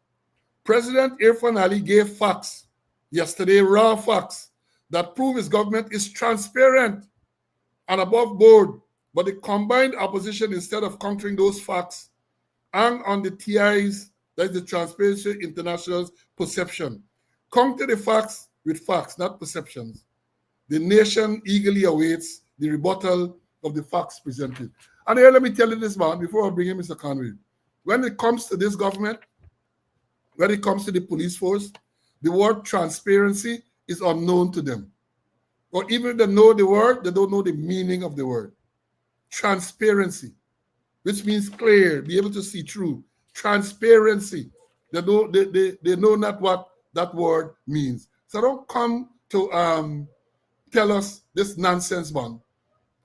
President Irfan Ali gave facts yesterday, raw facts, that prove his government is transparent and above board, but the combined opposition, instead of countering those facts, hang on the TI's, that's the Transparency International's perception. Counter the facts with facts, not perceptions. The nation eagerly awaits the rebuttal of the facts presented. And here, let me tell you this, man, before I bring in Mr. Conway. When it comes to this government, when it comes to the police force, the word transparency is unknown to them. Or even if they know the word, they don't know the meaning of the word. Transparency, which means clear, be able to see through. Transparency. They know not what that word means. So don't come to tell us this nonsense, man.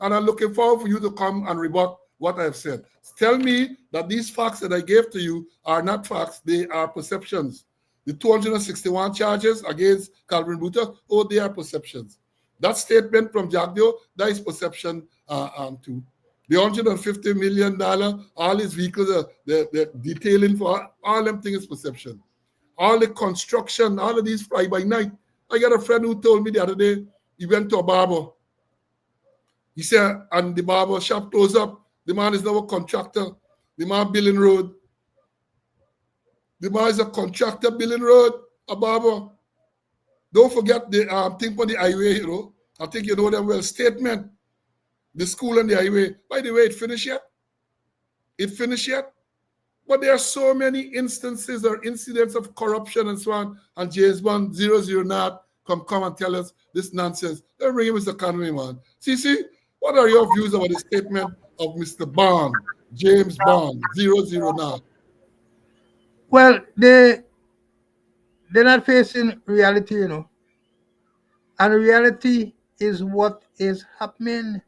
And I'm looking forward for you to come and rebut what I've said. Tell me that these facts that I gave to you are not facts, they are perceptions. The 261 charges against Calvin Brutus, they are perceptions. That statement from Jagdio, that is perception too. The $150 million, all his vehicles, the detailing for all them things is perception. All the construction, all of these fly by night. I got a friend who told me the other day, he went to a barber. He said, and the barber shop closed up. The man is now a contractor. The man building road. The man is a contractor building road, a barber. Don't forget the thing on the highway, you know. I think you know them well. Statement. The school and the highway. By the way, it finished yet? It finished yet? But there are so many instances or incidents of corruption and so on. And James Bond 00 come and tell us this nonsense. Let me bring in Mr. Conway, man. See, what are your views about the statement of Mr. Bond, James Bond 00? Well, they're not facing reality, and reality is what is happening.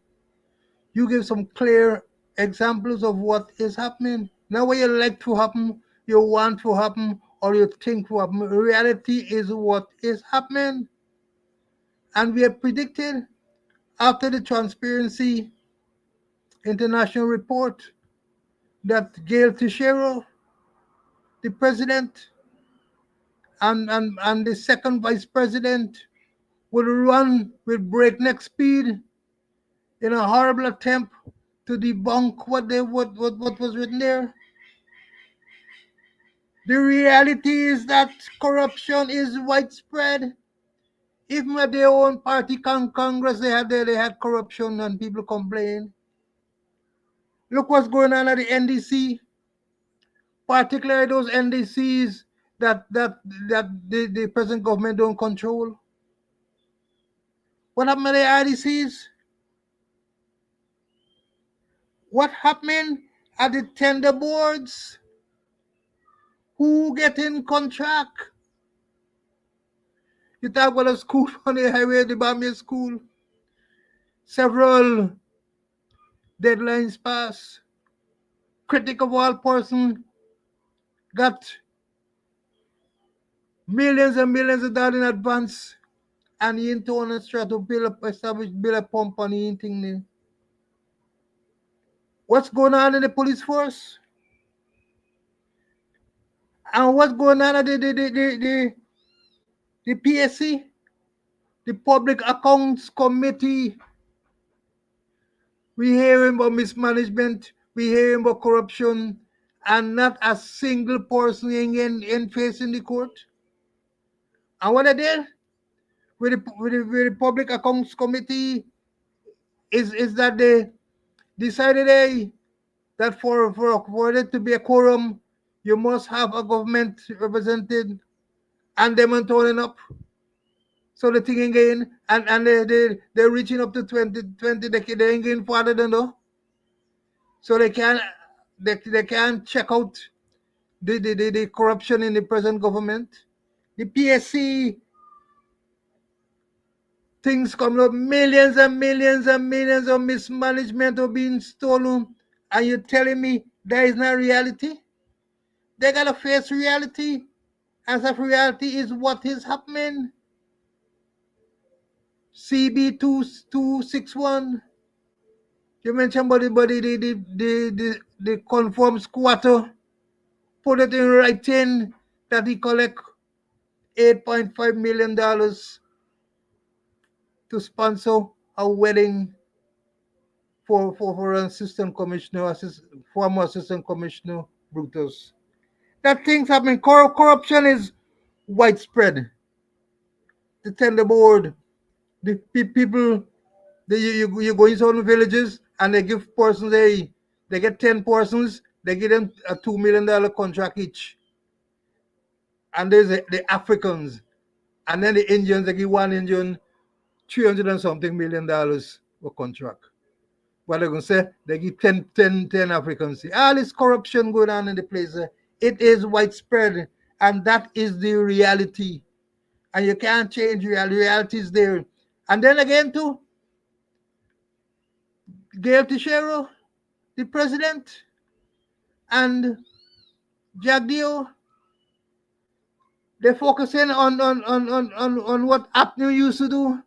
You give some clear examples of what is happening. Not what you like to happen, you want to happen, or you think to happen. Reality is what is happening. And we have predicted after the Transparency International report that Gail Teixeira, the president, and the second vice president would run with breakneck speed in a horrible attempt to debunk what was written there. The reality is that corruption is widespread. Even at their own party Congress, they had corruption and people complain. Look what's going on at the NDC, particularly those NDCs that the present government don't control. What happened to the IDCs? What happened at the tender boards? Who get in contract? You talk about a school on the highway, the Bamia school. Several deadlines passed. Critic of all person got millions and millions of dollars in advance, and he in turn and try to build a pump on the thing there. What's going on in the police force? And what's going on at the PSC, the Public Accounts Committee? We hearing about mismanagement, we hearing about corruption, and not a single person in facing the court. And what they did with the Public Accounts Committee is that they decided that for it to be a quorum, you must have a government represented and them turning up. So the thing again, and they're reaching up to 20, they ain't getting farther than that. So they can check out the corruption in the present government. The PSC things coming up, millions and millions and millions of mismanagement are being stolen, and you're telling me that is not reality? They gotta face reality, as if reality is what is happening. CB 2261. You mentioned about the conform squatter. Put it in writing that he collect $8.5 million to sponsor a wedding for an assistant commissioner, former assistant commissioner Brutus. That things happen. Corruption is widespread. The tender board, the people, you go in certain villages and they give persons they get 10 persons, they give them a $2 million contract each. And there's the Africans, and then the Indians, they give one Indian 300 and something $1 million for contract. What they're going to say, they give 10 Africans. All this corruption going on in the place. It is widespread, and that is the reality. And you can't change reality. Reality is there. And then again, too, Gail Teixeira, the president, and Jagdeo, they're focusing on what APNU used to do.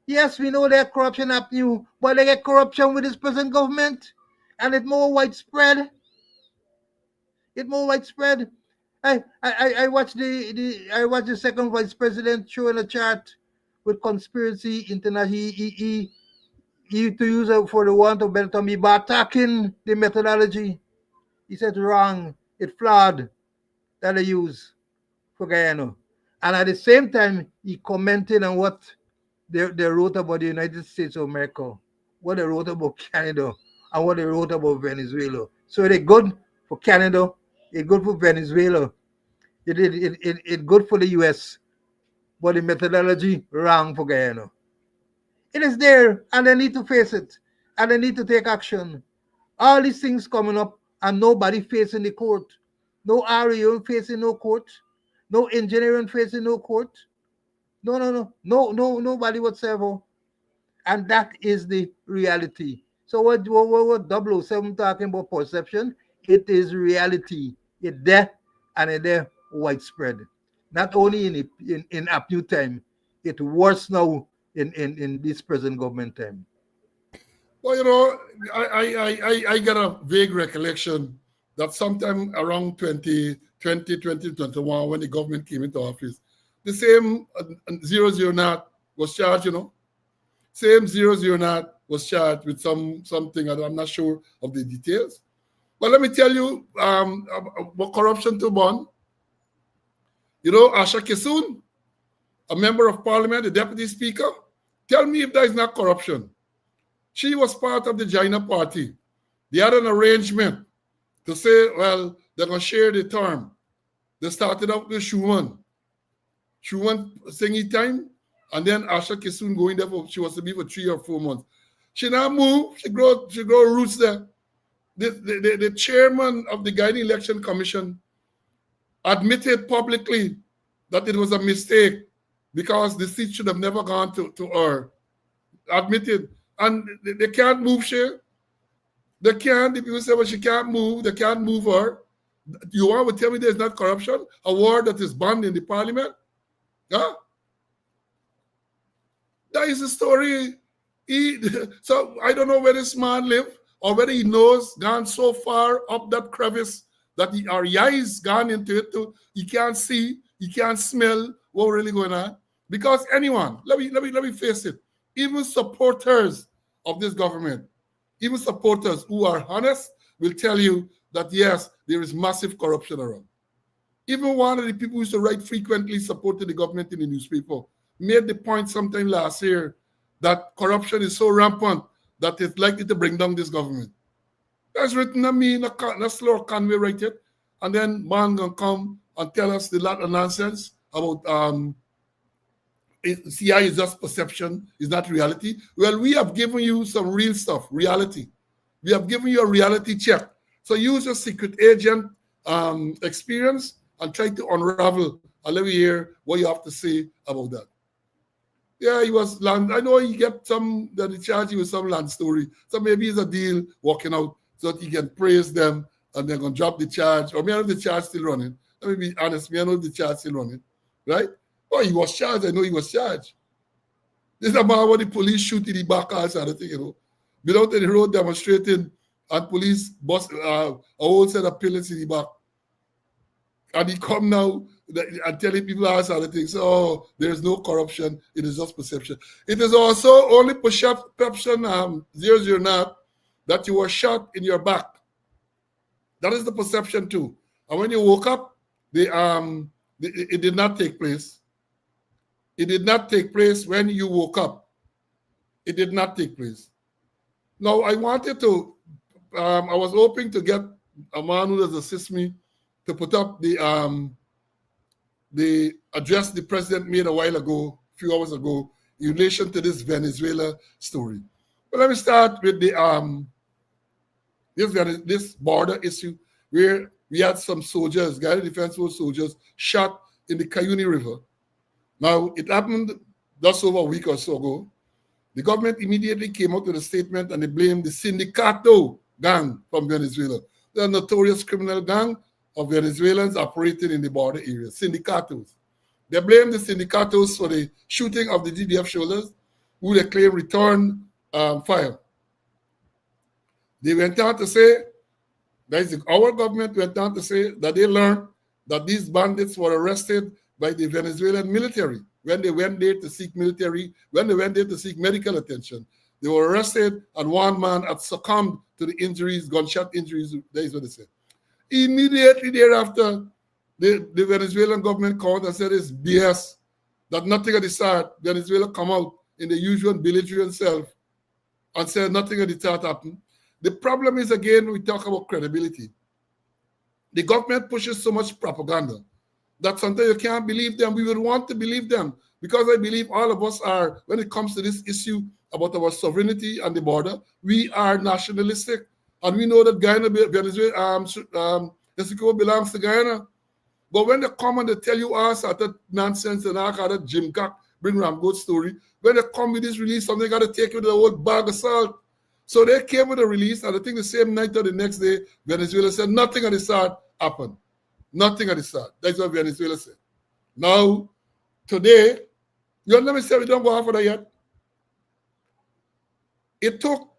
Yes, we know that corruption APNU, but they get corruption with this present government, and it's more widespread. It's more widespread. I watched the second vice president showing a chart with Conspiracy International. He to use it for the want of better term, by attacking the methodology. He said wrong, it's flawed that they use for Guyana. And at the same time, he commented on what they wrote about the United States of America, what they wrote about Canada, and what they wrote about Venezuela. So they're good for Canada, it's good for Venezuela, it's good for the US, but the methodology wrong for Guyana. It is there, and they need to face it, and they need to take action. All these things coming up, and nobody facing the court. No REO facing no court. No engineering facing no court. No, nobody whatsoever. And that is the reality. So what 007 talking about perception? It is reality. It's there and it's there widespread. Not only in up new time, it's worse now in this present government time. Well, I got a vague recollection that sometime around 2021, when the government came into office, the same 00 was charged, Same 00 was charged with something, I'm not sure of the details. But let me tell you about corruption to Bon. Asha Kisun, a member of parliament, the deputy speaker, tell me if that is not corruption. She was part of the Jaina party. They had an arrangement to say, well, they're going to share the term. They started out with Schumann singing time, and then Asha Kisun going there she was to be for 3 or 4 months. She now moved, she grow roots there. The chairman of the Guiding Election Commission admitted publicly that it was a mistake because the seat should have never gone to her. Admitted. And they can't move she. They can't. The people say, well, she can't move. They can't move her. You want to tell me there's not corruption? A war that is banned in the parliament? Huh? That is the story. So I don't know where this man lives or whether he knows, gone so far up that crevice that our eyes gone into it too. He can't see, he can't smell what's really going on. Because anyone, let me face it, even supporters of this government, even supporters who are honest will tell you that yes, there is massive corruption around. Even one of the people who used to write frequently supported the government in the newspaper made the point sometime last year that corruption is so rampant that it's likely to bring down this government. That's written on me in a slow Conway write it, and then man gonna come and tell us the lot of nonsense about CI is just perception, is not reality. Well, we have given you some real stuff, reality. We have given you a reality check. So use your secret agent experience and try to unravel and let me hear what you have to say about that. Yeah, he was land. I know he get some that he charge you with some land story. So maybe it's a deal working out so that he can praise them and they're gonna drop the charge. Or maybe the charge still running. Let me be honest, I know the charge still running, right? Oh, he was charged. I know he was charged. This is about what the police shoot in the back and other thing, Been out in the road demonstrating and police bust a whole set of pillars in the back. And he come now and telling people other things. Oh, there's no corruption. It is just perception. It is also only perception 00 that you were shot in your back. That is the perception too. And when you woke up, it did not take place. It did not take place when you woke up. It did not take place. Now, I wanted to, I was hoping to get a man who does assist me to put up the address the president made a while ago, a few hours ago, in relation to this Venezuela story. But let me start with the this border issue where we had some soldiers, Guided Defense Force soldiers, shot in the Cayuni River. Now, it happened just over a week or so ago. The government immediately came out with a statement and they blamed the Sindicato gang from Venezuela. They're a notorious criminal gang of Venezuelans operating in the border area, Sindicatos. They blamed the Sindicatos for the shooting of the GDF soldiers, who they claim returned fire. They went on to say, our government went on to say that they learned that these bandits were arrested by the Venezuelan military when they went there to seek medical attention. They were arrested and one man had succumbed to the injuries, gunshot injuries, that is what they said. Immediately thereafter, the Venezuelan government called and said it's BS, that nothing of the sort. Venezuela come out in the usual belligerent self and said nothing of the sort happened. The problem is, again, we talk about credibility. The government pushes so much propaganda that sometimes you can't believe them. We would want to believe them because I believe all of us are, when it comes to this issue about our sovereignty and the border, we are nationalistic. And we know that Guyana, Venezuela, Essequibo belongs to Guyana. But when they come and they tell you all sort of nonsense and all kind of Jim Cock, bring Ram good story, when they come with this release, something got to take you to the whole bag of salt. So they came with a release, and I think the same night or the next day, Venezuela said nothing of the sort happened. Nothing of the sort. That's what Venezuela said. Now, today, you let me say we don't go after that yet. It took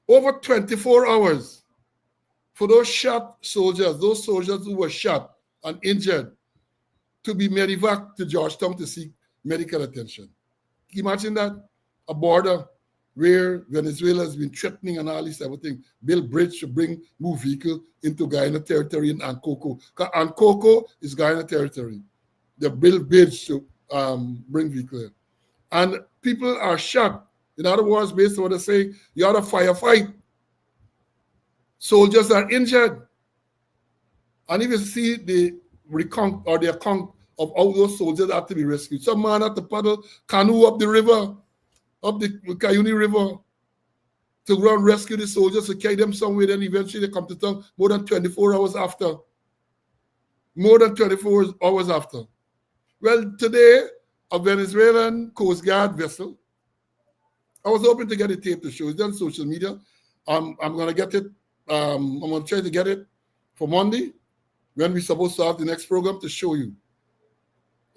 over 24 hours for those shot soldiers, those soldiers who were shot and injured, to be medevaced to Georgetown to seek medical attention. Can you imagine that? A border where Venezuela has been threatening and all this everything, build bridge to move vehicle into Guyana territory in Ankoko. Because Ankoko is Guyana territory. They build bridge to bring vehicle in. And people are shot. In other words, based on what they say, you had a firefight. Soldiers are injured. And if you see the account of how those soldiers have to be rescued, some man had to paddle canoe up the river, up the Cayuni River, to go and rescue the soldiers, to carry them somewhere, then eventually they come to town more than 24 hours after. More than 24 hours after. Well, today, a Venezuelan Coast Guard vessel, I was hoping to get a tape to show. It's on social media. I'm going to get it. I'm going to try to get it for Monday, when we're supposed to have the next program to show you.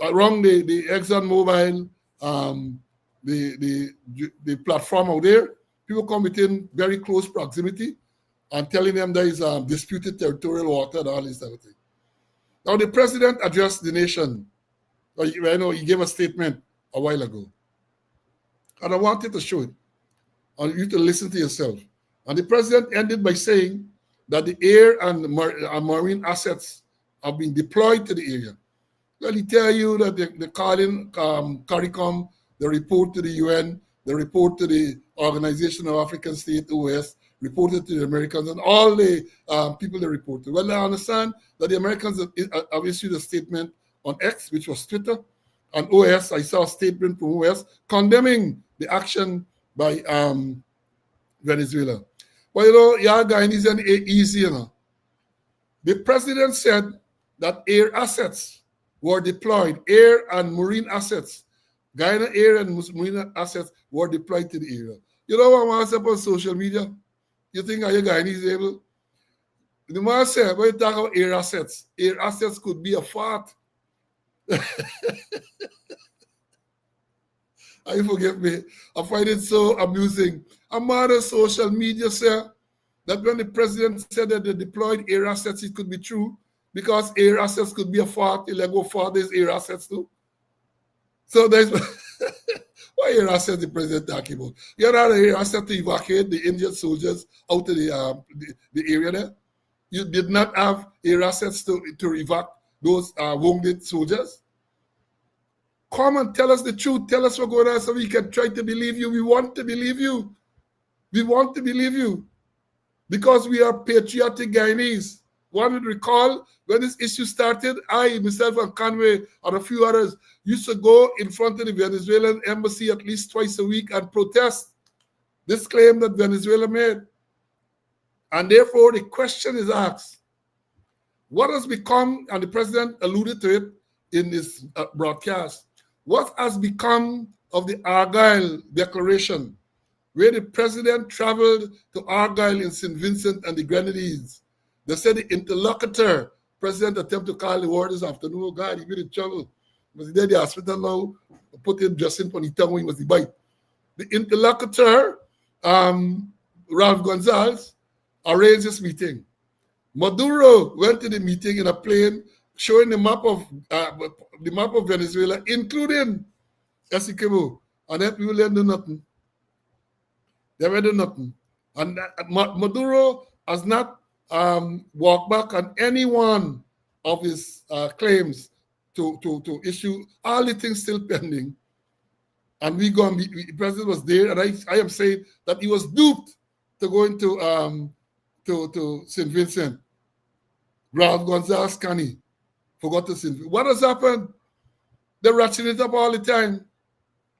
Around the Exxon Mobil, the platform out there, people come within very close proximity and telling them there is disputed territorial water and all this type of thing. Now, the president addressed the nation. I know he gave a statement a while ago. And I wanted to show it. And you to listen to yourself. And the president ended by saying that the air and marine assets have been deployed to the area. Well, he tell you that they call in CARICOM, they report to the UN, they report to the Organization of African States, OAS, reported to the Americans, and all the people they report to. Well, I understand that the Americans have issued a statement on X, which was Twitter, and OAS, I saw a statement from OAS condemning the action by Venezuela. But y'all Guyanese and easy, The president said that air assets were deployed, air and marine assets, Guyana air and marine assets were deployed to the area. You know what I said on social media? You think are you Guyanese able? The man said, when you talk about air assets could be a fart. I forgive me. I find it so amusing. A man on social media said that when the president said that they deployed air assets, it could be true because air assets could be a fart. If they go far, there's air assets too. So there's what air assets the president talking about? You're not an air asset to evacuate the injured soldiers out of the area there. You did not have air assets to evacuate those wounded soldiers. Come and tell us the truth. Tell us what's going on so we can try to believe you. We want to believe you. We want to believe you because we are patriotic Guyanese. One would recall when this issue started, I, myself, and Conway, and a few others used to go in front of the Venezuelan embassy at least twice a week and protest this claim that Venezuela made. And therefore, the question is asked, what has become, and the president alluded to it in this broadcast, what has become of the Argyle Declaration, where the president traveled to Argyle in St. Vincent and the Grenadines? They said the interlocutor, president attempted to call the war this afternoon. Oh God, he been in trouble. He was there in the hospital now, put him just in on the tongue when he was the bite. The interlocutor, Ralph Gonzalez, arranged this meeting. Maduro went to the meeting in a plane showing the map of Venezuela, including Essequibo, and then people didn't do nothing. They were doing nothing. And Maduro has not walked back on any one of his claims to issue. All the things still pending. And the president was there, and I am saying that he was duped to go into to St. Vincent. Ralph Gonzalez Canny forgot to St. Vincent. What has happened? They're ratcheting it up all the time.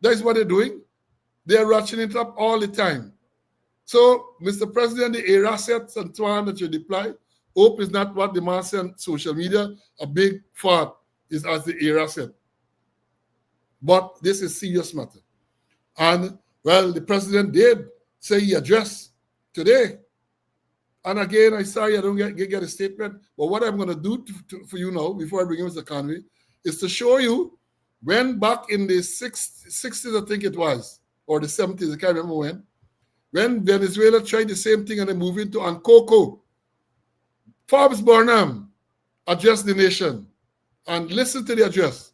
That is what they're doing. They're ratcheting it up all the time. So, Mr. President, the air assets and so on that you deploy, Hope is not what demands on social media. A big fart is as the era said. But this is serious matter. And, well, the president did say he addressed today. And again, I'm sorry I don't get a statement. But what I'm going to do for you now, before I bring in Mr. Conway, is to show you when back in the 60s, I think it was, or the 70s, I can't remember when Venezuela tried the same thing and they moved into Ancoco. Forbes Burnham addressed the nation. And listen to the address.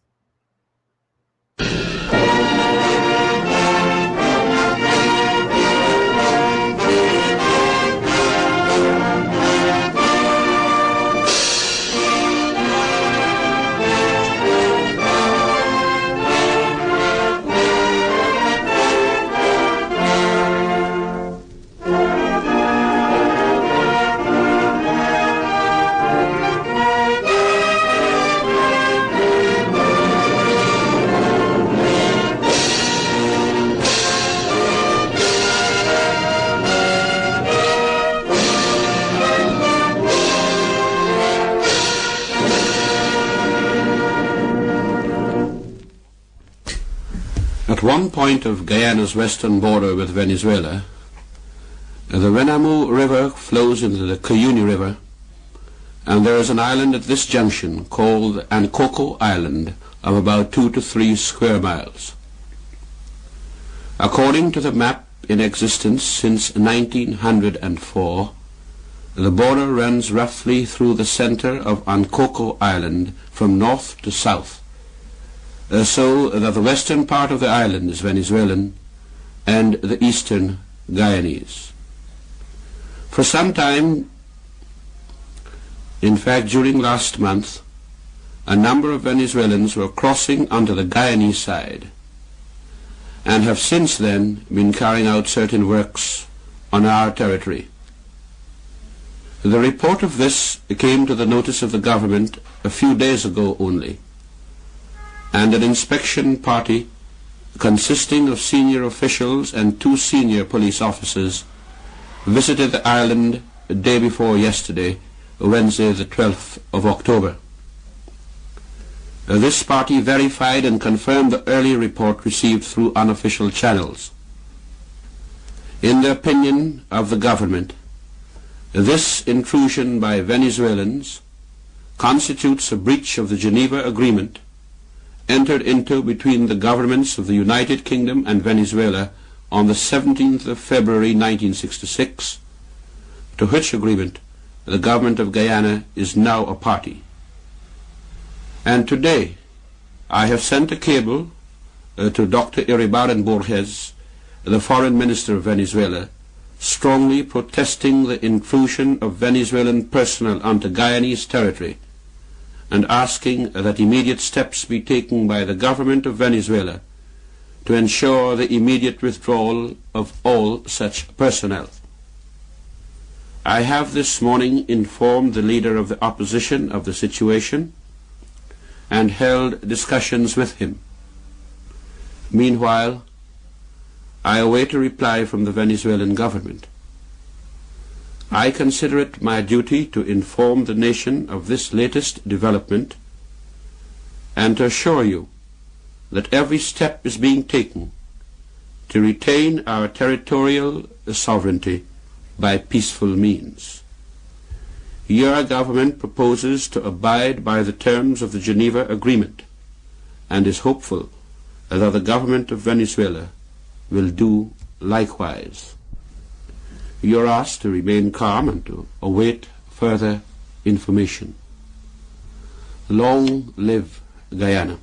At one point of Guyana's western border with Venezuela, the Renamo River flows into the Cuyuni River, and there is an island at this junction called Ancoco Island of about 2 to 3 square miles. According to the map in existence since 1904, the border runs roughly through the center of Ancoco Island from north to south, so that the western part of the island is Venezuelan and the eastern Guyanese. For some time, in fact during last month, a number of Venezuelans were crossing onto the Guyanese side and have since then been carrying out certain works on our territory. The report of this came to the notice of the government a few days ago only, and an inspection party consisting of senior officials and 2 senior police officers visited the island the day before yesterday, Wednesday the 12th of October. This party verified and confirmed the earlier report received through unofficial channels. In the opinion of the government, this intrusion by Venezuelans constitutes a breach of the Geneva Agreement entered into between the governments of the United Kingdom and Venezuela on the 17th of February 1966, to which agreement the government of Guyana is now a party. And today I have sent a cable to Dr. Iribarren Borges, the Foreign Minister of Venezuela, strongly protesting the intrusion of Venezuelan personnel onto Guyanese territory and asking that immediate steps be taken by the government of Venezuela to ensure the immediate withdrawal of all such personnel. I have this morning informed the leader of the opposition of the situation and held discussions with him. Meanwhile, I await a reply from the Venezuelan government. I consider it my duty to inform the nation of this latest development and to assure you that every step is being taken to retain our territorial sovereignty by peaceful means. Your government proposes to abide by the terms of the Geneva Agreement and is hopeful that the government of Venezuela will do likewise. You are asked to remain calm and to await further information. Long live Guyana.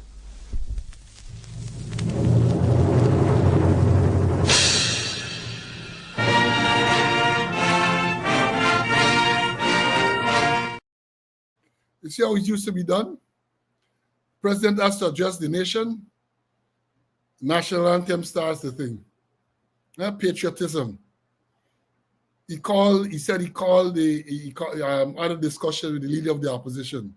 You see how it used to be done? President has to address the nation. National anthem starts the thing. Patriotism. He said he called had a discussion with the leader of the opposition.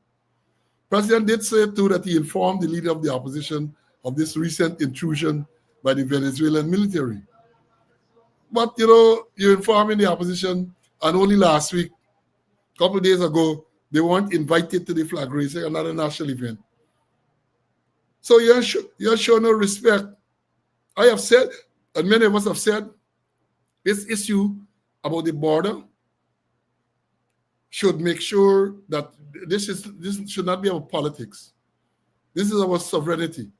President did say too that he informed the leader of the opposition of this recent intrusion by the Venezuelan military. But you're informing the opposition, and only last week couple of days ago, they weren't invited to the flag raising, another national event. So you're showing no respect. I have said, and many of us have said, this issue about the border should make sure that this should not be about politics. This is our sovereignty.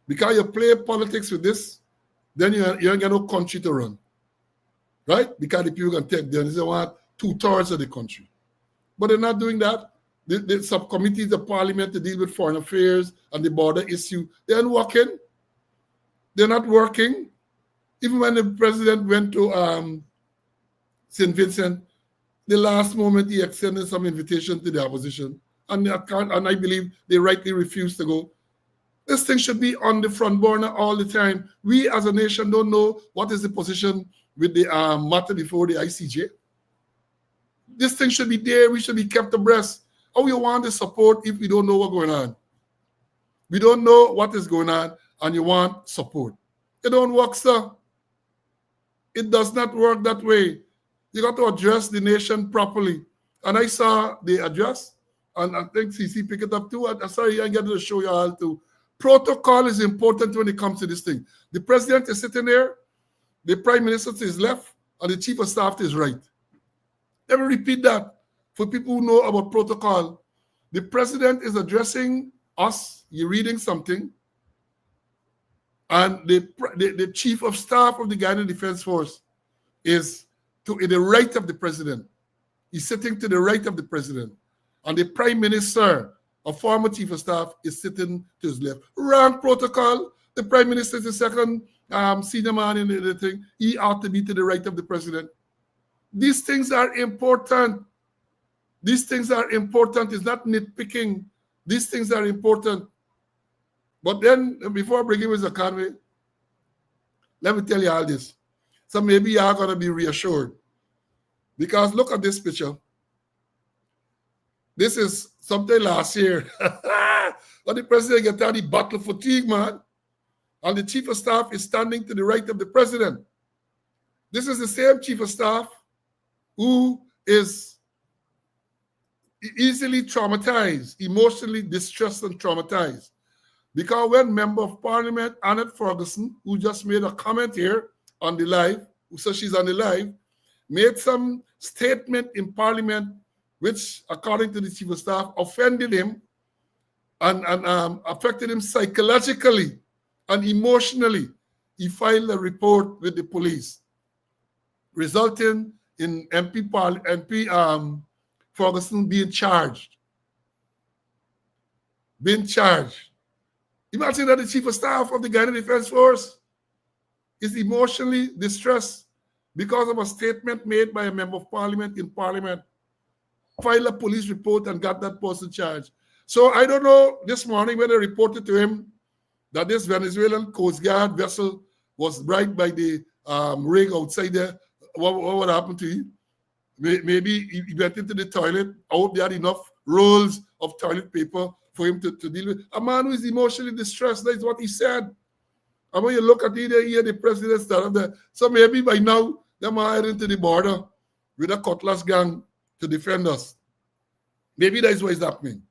Because you play politics with this, then you ain't got no country to run. Right? Because the people can take them. They want 2/3 of the country. But they're not doing that. The subcommittees of parliament to deal with foreign affairs and the border issue, they aren't working. They're not working. Even when the president went to St. Vincent, the last moment he extended some invitation to the opposition. And I believe they rightly refused to go. This thing should be on the front burner all the time. We as a nation don't know what is the position with the matter before the ICJ. This thing should be there. We should be kept abreast. How you want the support if we don't know what's going on? We don't know what is going on and you want support. It don't work, sir. It does not work that way. You got to address the nation properly. And I saw the address, and I think CC picked it up too. I'm sorry, I get to show you all too. Protocol is important when it comes to this thing. The president is sitting there, the prime minister to his left, and the chief of staff to his right. Let me repeat that for people who know about protocol. The president is addressing us, you're reading something, and the chief of staff of the Ghanaian Defense Force is to the right of the president. He's sitting to the right of the president. And the prime minister, a former chief of staff, is sitting to his left. Wrong protocol. The prime minister is the second senior man in the thing. He ought to be to the right of the president. These things are important. These things are important. It's not nitpicking. These things are important. But then, before I bring in Mr. Conway, let me tell you all this. So maybe you are going to be reassured. Because look at this picture. This is something last year. But the president get out the battle fatigue, man. And the chief of staff is standing to the right of the president. This is the same chief of staff who is easily traumatized, emotionally distressed and traumatized. Because when Member of Parliament, Annette Ferguson, who just made a comment here on the live, so she's on the live, made some statement in Parliament which, according to the chief of staff, offended him and affected him psychologically and emotionally. He filed a report with the police, resulting in MP Ferguson being charged. Imagine that the chief of staff of the Ghanaian Defense Force is emotionally distressed because of a statement made by a member of parliament in parliament, filed a police report and got that person charged. So I don't know this morning when I reported to him that this Venezuelan Coast Guard vessel was right by the rig outside there. What happened to him? Maybe he went into the toilet. I hope they had enough rolls of toilet paper for him to deal with. A man who is emotionally distressed, that's what he said. And when you look at here, the president started there. So maybe by now, they're heading to the border with a cutlass gang to defend us. Maybe that's what is happening.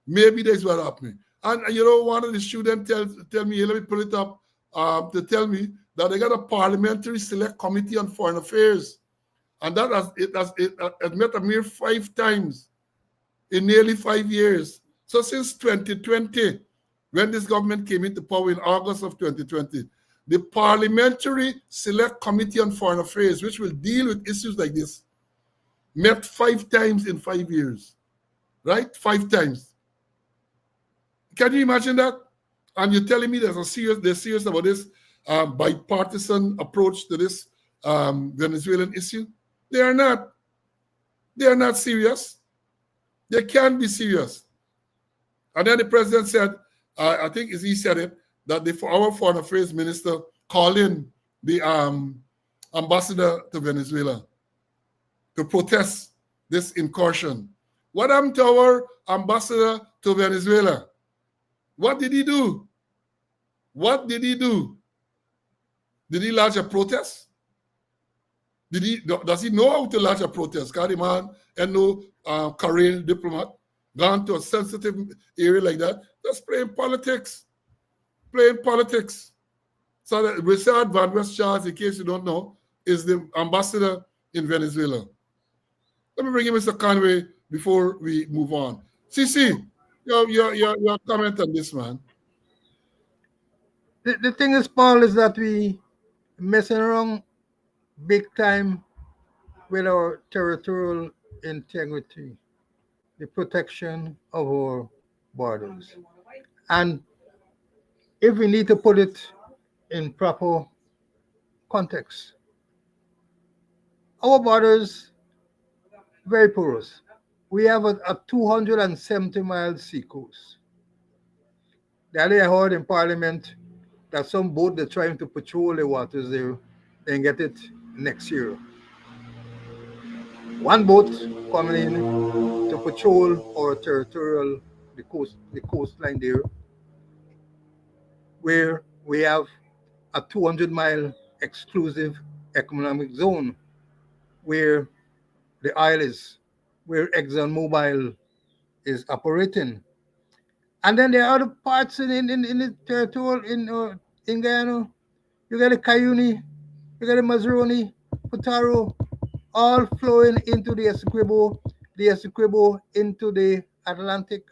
Maybe that's what's happening. And you know, one of the students tell me, let me pull it up, to tell me that they got a parliamentary select committee on foreign affairs. And that has met a mere 5 times in nearly 5 years. So since 2020, when this government came into power in August of 2020, the Parliamentary Select Committee on Foreign Affairs, which will deal with issues like this, met 5 times in 5 years, right? 5 times. Can you imagine that? And you're telling me they're serious about this bipartisan approach to this Venezuelan issue? They are not. They are not serious. They can't be serious. And then the president said, I think he said it, that our foreign affairs minister called in the ambassador to Venezuela to protest this incursion. What happened to our ambassador to Venezuela? What did he do? What did he do? Did he lodge a protest? Does he know how to launch a protest? Because the man and no Korean diplomat gone to a sensitive area like that, just playing politics. So that Richard Van West Charles, in case you don't know, is the ambassador in Venezuela. Let me bring in Mr. Conway before we move on. CC, your comment on this, man. The thing is, Paul, is that we messing around big time with our territorial integrity, the protection of our borders. And if we need to put it in proper context, our borders very porous. We have a 270-mile seacoast. The other day I heard in Parliament that some boat they're trying to patrol the waters there and get it next year. One boat coming in to patrol our territorial, the coastline there, where we have a 200-mile exclusive economic zone where the oil is, where ExxonMobil is operating. And then there are other parts in the territorial in Guyana. You got the Cayuni, you got the Mazaroni, Putaro, all flowing into the Essequibo into the Atlantic.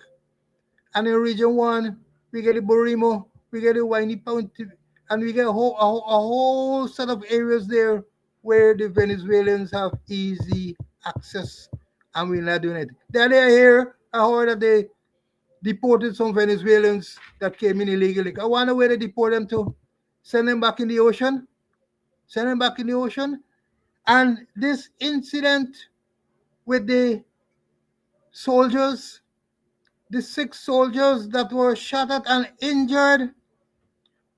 And in Region 1, we get the Borimo, we get the Winey County, and we get a whole set of areas there where the Venezuelans have easy access, and we're not doing it. The other day here, I heard that they deported some Venezuelans that came in illegally. I wonder where they deport them to. Send them back in the ocean. And this incident with the soldiers, the 6 soldiers that were shot at and injured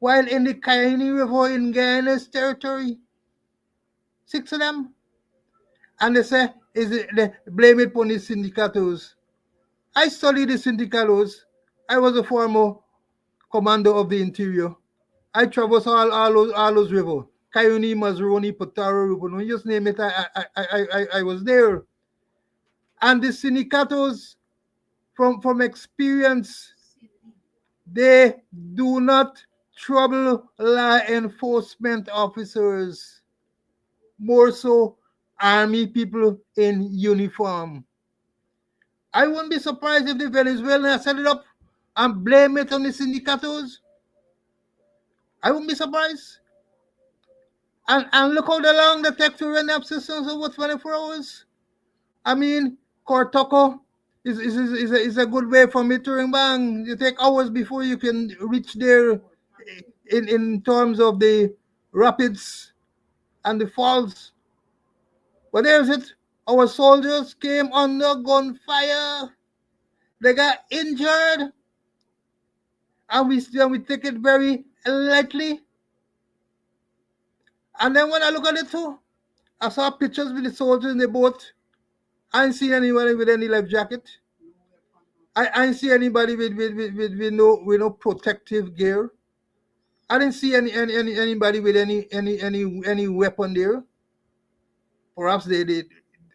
while in the Cayenne River in Guyana's territory, 6 of them. And they say, they blame it on the syndicatos. I studied the syndicatos. I was a former commander of the interior. I traversed all those rivers. Cayenne, Mazaroni, Potaro, Rubon, you just name it, I was there. And the syndicatos, from experience, they do not trouble law enforcement officers, more so army people in uniform. I wouldn't be surprised if the Venezuelans set it up and blame it on the syndicatos. I wouldn't be surprised. And look how long the take to run up systems over 24 hours. I mean, Cortoco is a good way for me to ring bang. You take hours before you can reach there in terms of the rapids and the falls. But there's it. Our soldiers came under gunfire. They got injured. And we take it very lightly. And then when I look at it too, I saw pictures with the soldiers in the boat. I ain't seen anybody with any life jacket. I didn't see anybody with no protective gear. I didn't see anybody with any weapon there. Perhaps they did.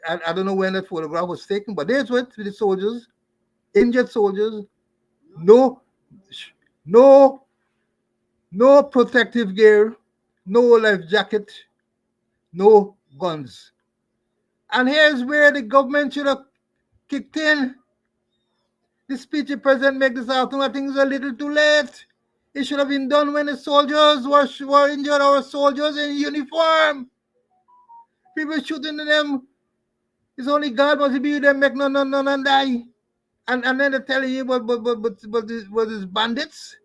I don't know when that photograph was taken, but there's what with the soldiers, injured soldiers, no protective gear, no life jacket, no guns. And here's where the government should have kicked in. The speech the president made this afternoon, I think, is a little too late. It should have been done when the soldiers were injured, our soldiers in uniform. People shooting at them. It's only God must be with them, make none die. And then they're telling you, but it's bandits.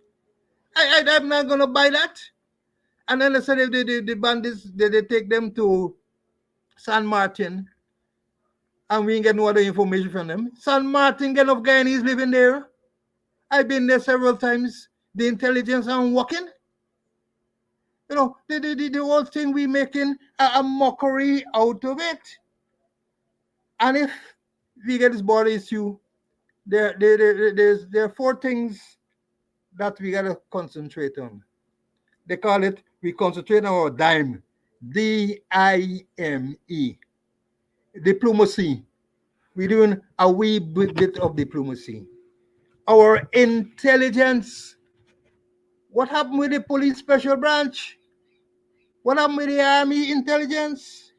I'm not gonna buy that. And then they said if the bandits, they take them to San Martin, and we ain't get no other information from them. San Martin, get enough Guyanese living there. I've been there several times. The intelligence aren't working. You know, the whole thing we making a mockery out of it. And if we get this border issue, there are 4 things that we gotta concentrate on. They call it, we concentrate on our dime. DIME. Diplomacy. We're doing a wee bit of diplomacy. Our intelligence. What happened with the police special branch? What happened with the army intelligence?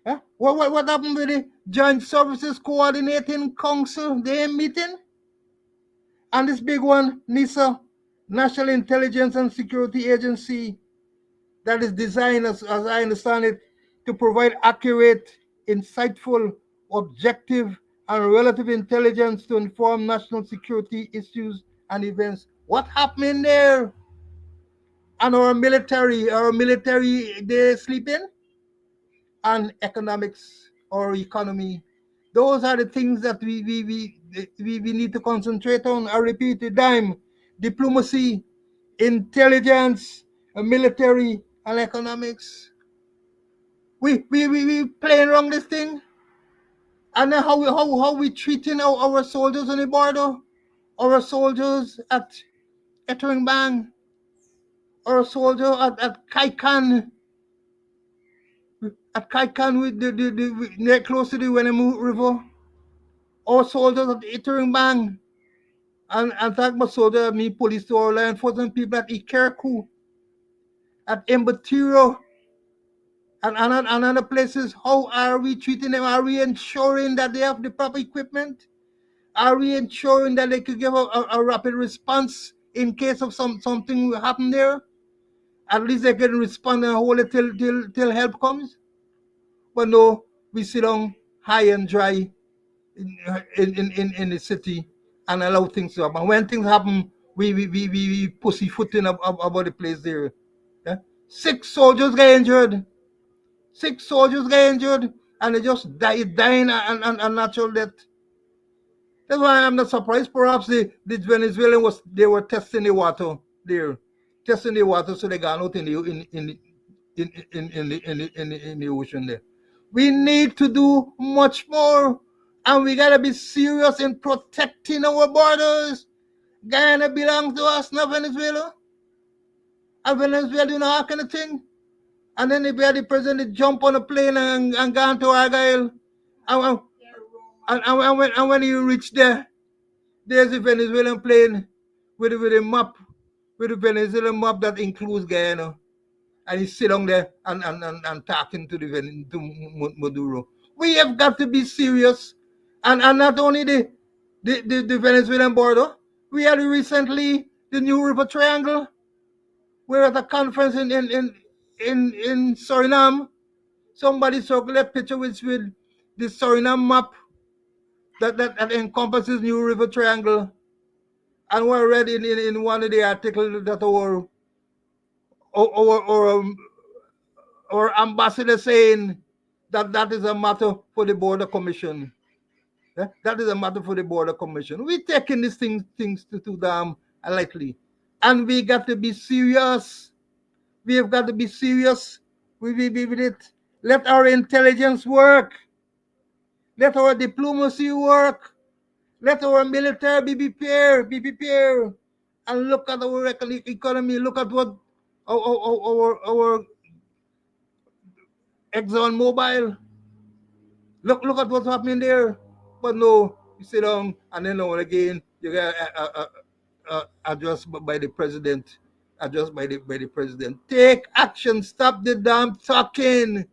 Huh? What happened with the Joint Services Coordinating Council? They meeting? And this big one, NISA, National Intelligence and Security Agency, that is designed, as I understand it, to provide accurate, insightful, objective, and relative intelligence to inform national security issues and events. What happening there? And our military, they sleeping? And economics or economy. Those are the things that we need to concentrate on. I repeat the dime: diplomacy, intelligence, military, and economics. We playing around this thing. And then how we treating our soldiers on the border, our soldiers at Etteringbang, our soldier at Kaikan, with the close to the Wenemu River, our soldiers at Etteringbang, and talk about soldiers, me police to our law enforcement people at Ikerku, at Imbatiro, and other places. How are we treating them? Are we ensuring that they have the proper equipment? Are we ensuring that they could give a rapid response in case of something happen there? At least they can respond and hold it till help comes. But no, we sit down high and dry in the city and allow things to happen. When things happen, we pussyfooting about the place there. Yeah? 6 soldiers get injured. 6 soldiers get injured, and they just dying a natural death. That's why I'm not surprised. Perhaps the Venezuelan they were testing the water there, testing the water, so they got out in the ocean there. We need to do much more, and we gotta be serious in protecting our borders. Guyana belongs to us, not Venezuela. And Venezuela do that kind of thing. And then if we had the president jump on a plane and go to Argyle, and when you reach there, there's a Venezuelan plane with a map, with a Venezuelan map that includes Guyana. And he sit down there and talking to Maduro. We have got to be serious, and not only the Venezuelan border. We had recently the New River Triangle. We're at a conference in Suriname. Somebody circled a picture with the Suriname map that encompasses New River Triangle, and we read in one of the articles that our ambassador saying that is a matter for the Border Commission. Yeah? That is a matter for the Border Commission. We're taking these things too damn lightly. And we got to be serious. We have got to be serious with it. Let our intelligence work. Let our diplomacy work. Let our military be prepared. And look at our economy. Look at what our Exxon Mobil. Look at what's happening there. But no, you sit down and then again you get addressed by the president. Addressed by the president. Take action. Stop the damn talking.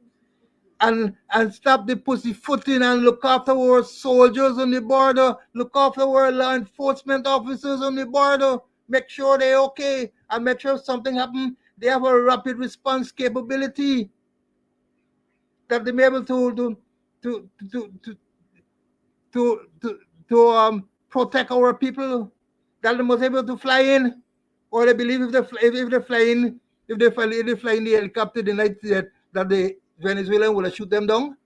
And stop the pussyfooting and look after our soldiers on the border. Look after our law enforcement officers on the border. Make sure they're okay, and make sure if something happens, they have a rapid response capability that they may be able to protect our people. That they must be able to fly in, or they believe if they fly in the helicopter, the night that the Venezuelan will shoot them down.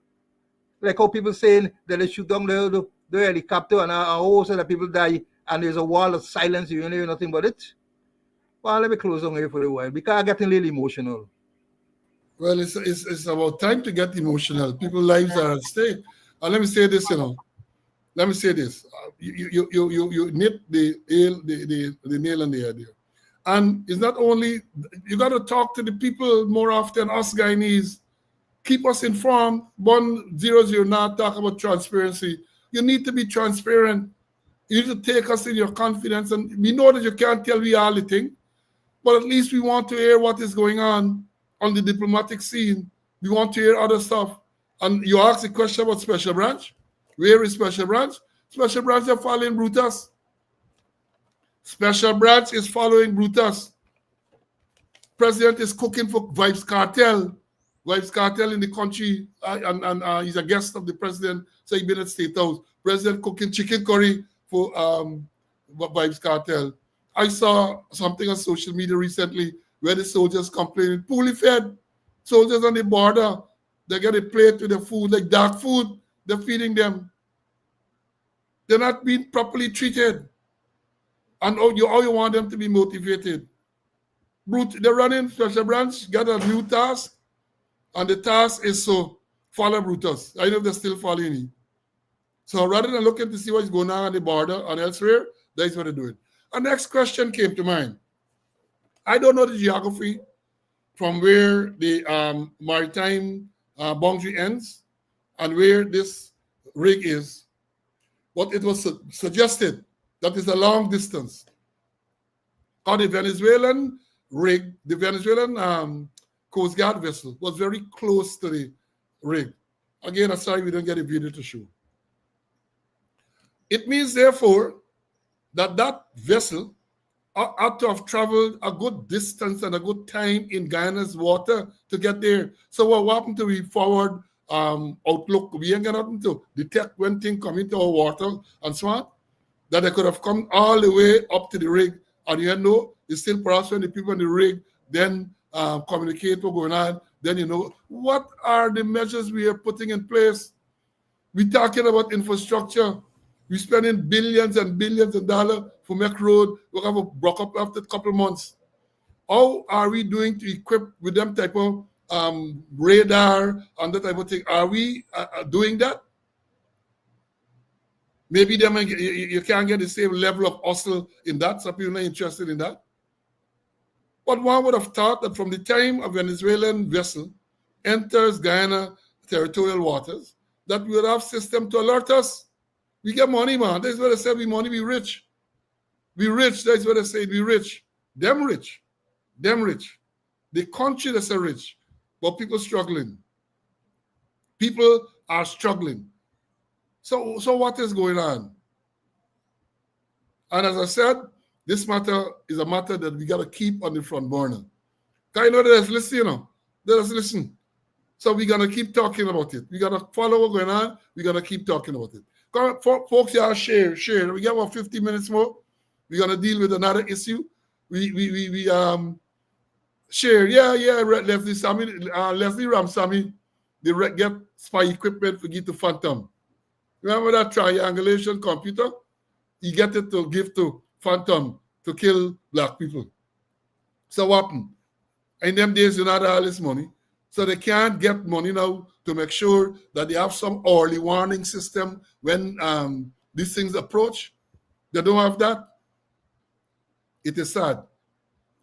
Like how people saying that they shoot down the helicopter and a whole set of people die, and there's a wall of silence. You know nothing about it. Well, let me close on here for a while because I'm getting a little emotional. Well, it's about time to get emotional. People's lives are at stake. And let me say this, Let me say this. You hit the nail on the head here. And it's not only, you got to talk to the people more often, us Guyanese. Keep us informed. 100 now talk about transparency. You need to be transparent. You need to take us in your confidence. And we know that you can't tell me all the thing, but at least we want to hear what is going on the diplomatic scene. We want to hear other stuff. And you ask a question about Special Branch. Where is Special Branch? Special Branch are following Brutus. Special Branch is following Brutus. President is cooking for Vibes Cartel. Vibes Cartel in the country, and he's a guest of the president, so he's been at State House. President cooking chicken curry for Vibes Cartel. I saw something on social media recently where the soldiers complaining, poorly fed. Soldiers on the border, they get a plate with the food, like dark food, they're feeding them. They're not being properly treated. And how you want them to be motivated. They're running Special Branch, got a new task, and the task is to follow Brutus. I know they're still following him. So rather than looking to see what's going on the border and elsewhere, that's what they're doing. A next question came to mind. I don't know the geography from where the maritime boundary ends and where this rig is, but it was suggested that is a long distance. Or the Venezuelan rig, the Venezuelan Coast Guard vessel was very close to the rig. Again, I'm sorry we don't get a video to show. It means, therefore, that that vessel ought to have traveled a good distance and a good time in Guyana's water to get there. So what happened to the forward outlook? We ain't got nothing to detect when things come into our water and so on. That they could have come all the way up to the rig. And you know, it's still perhaps when the people in the rig then communicate what's going on, then you know, what are the measures we are putting in place? We're talking about infrastructure. We're spending billions and billions of dollars for make road. We'll have a broke up after a couple of months. How are we doing to equip with them type of radar and that type of thing? Are we doing that? Maybe you can't get the same level of hustle in that. Some people are not interested in that. But one would have thought that from the time a Venezuelan vessel enters Guyana territorial waters, that we would have system to alert us. We get money, man. That's what they say. We money, we rich. We rich. That's what they say. We rich. Them rich. Them rich. The country that's a rich. But people struggling. People are struggling. So what is going on? And as I said, this matter is a matter that we got to keep on the front burner. Because you know, there's listen, you know. There's listen. So we're going to keep talking about it. We're going to follow what's going on. We're going to keep talking about it. Folks, yeah, share. We got about 50 minutes more. We're going to deal with another issue. We share. Yeah, Leslie Ramsamy, they get spy equipment for give to Phantom. Remember that triangulation computer? He get it to give to Phantom to kill black people. So what happened? In them days, you not all this money. So they can't get money now to make sure that they have some early warning system when these things approach. They don't have that. It is sad.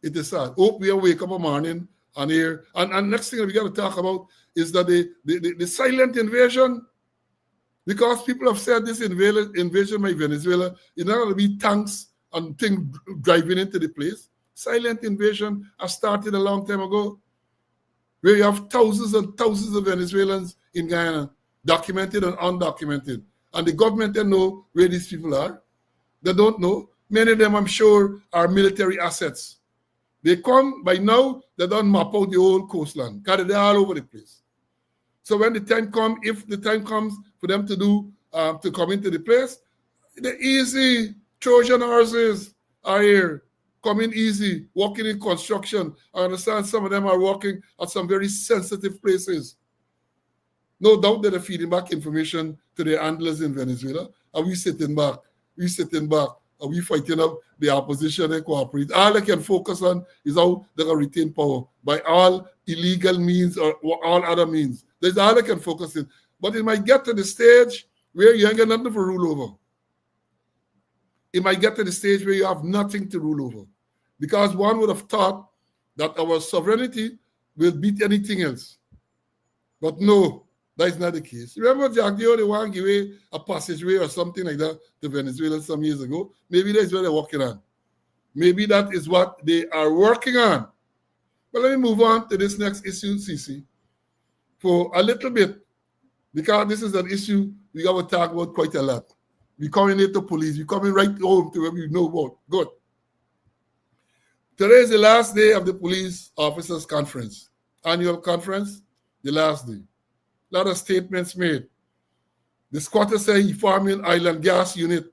It is sad. Hope we wake up a morning and hear. And next thing we got to talk about is that the silent invasion. Because people have said this invasion by Venezuela is not going to be tanks and things driving into the place. Silent invasion has started a long time ago, where you have thousands and thousands of Venezuelans in Guyana, documented and undocumented. And the government don't know where these people are. They don't know. Many of them, I'm sure, are military assets. They come, by now, they don't map out the whole coastline, because they're all over the place. So when the time comes, if the time comes for them to do, to come into the place, the easy Trojan horses are here, coming easy, working in construction. I understand some of them are working at some very sensitive places. No doubt that they're feeding back information to their handlers in Venezuela. And we sitting back, and we fighting up the opposition and cooperate. All they can focus on is how they can retain power by all illegal means or all other means. That's all they can focus on. But it might get to the stage where you ain't got nothing to rule over. It might get to the stage where you have nothing to rule over. because one would have thought that our sovereignty will beat anything else. But no, that is not the case. Remember, Jack, they want to give away a passageway or something like that to Venezuela some years ago. Maybe that's what they're working on. Maybe that is what they are working on. But let me move on to this next issue, CC, for a little bit, because this is an issue we got to talk about quite a lot. We coming here to police. We coming right home to where we know about. Good. Today is the last day of the police officers conference, annual conference, the last day. A lot of statements made. The squatter said he forming island gas unit.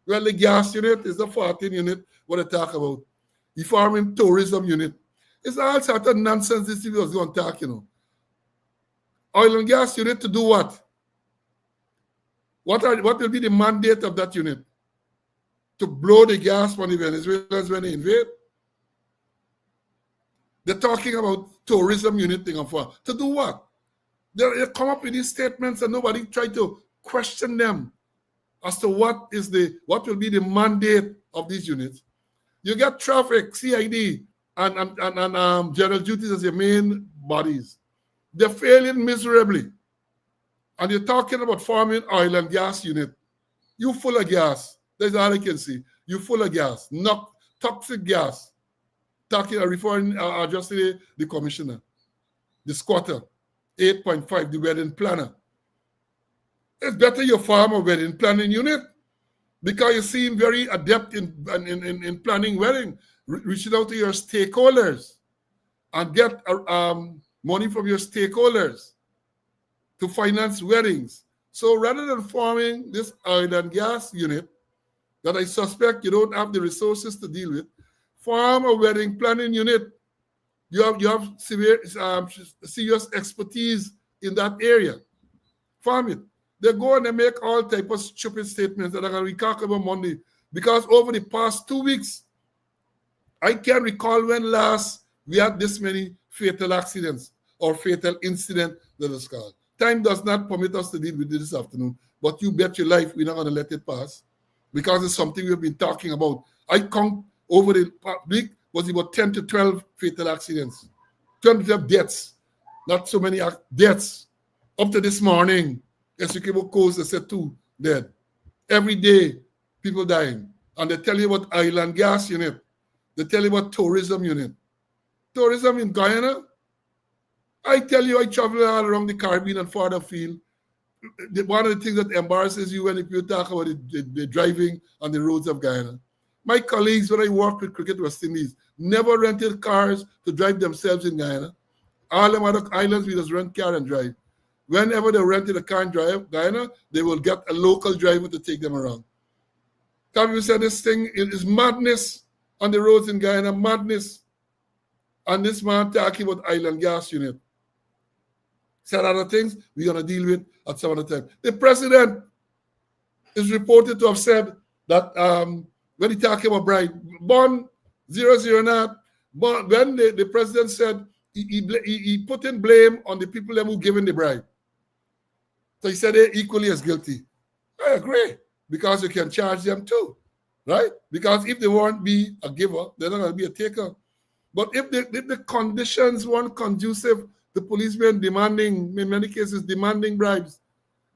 Well, the gas unit is the 14 unit what I talk about. He forming tourism unit. It's all sort of nonsense this was going to talk, Oil and gas unit to do what? What will be the mandate of that unit? To blow the gas on the Venezuelans when they invade? They're talking about tourism unit thing of what? To do what? They come up with these statements and nobody tried to question them as to what will be the mandate of these units. You get traffic, CID, and general duties as your main bodies. They're failing miserably. And you're talking about forming oil and gas unit. You full of gas. That's all I can see. You full of gas. Not toxic gas. Referring just the commissioner. The squatter. 8.5, the wedding planner. It's better you form a wedding planning unit because you seem very adept in planning wedding, reaching out to your stakeholders and get money from your stakeholders to finance weddings. So rather than forming this oil and gas unit that I suspect you don't have the resources to deal with, form a wedding planning unit. You have serious expertise in that area. Farm it. They go and they make all types of stupid statements that are going to be talked about Monday. Because over the past 2 weeks, I can't recall when last we had this many fatal accidents or fatal incident that is called. Time does not permit us to deal with this afternoon, but you bet your life we're not going to let it pass because it's something we've been talking about. I count over the week was about 10 to 12 fatal accidents, 10 to 12 deaths, not so many deaths. Up to this morning, Essequibo Coast, they said 2 dead. Every day, people dying. And they tell you about oil and gas unit. They tell you about tourism unit. Tourism in Guyana, I tell you, I travel all around the Caribbean and farther afield. One of the things that embarrasses you when you talk about the driving on the roads of Guyana. My colleagues, when I worked with Cricket West Indies, never rented cars to drive themselves in Guyana. All them other islands, we just rent car and drive. Whenever they rented a car and drive Guyana, they will get a local driver to take them around. Have you said this thing is madness on the roads in Guyana, madness. And this man talking about island gas unit. Said other things we're going to deal with at some other time. The president is reported to have said that when he talking about bribe, bond 009, but when the president said he put in blame on the people who given the bribe. So he said they're equally as guilty. I agree, because you can charge them too, right? Because if they won't be a giver, they're not going to be a taker. But if the conditions weren't conducive, the policemen demanding, in many cases, demanding bribes,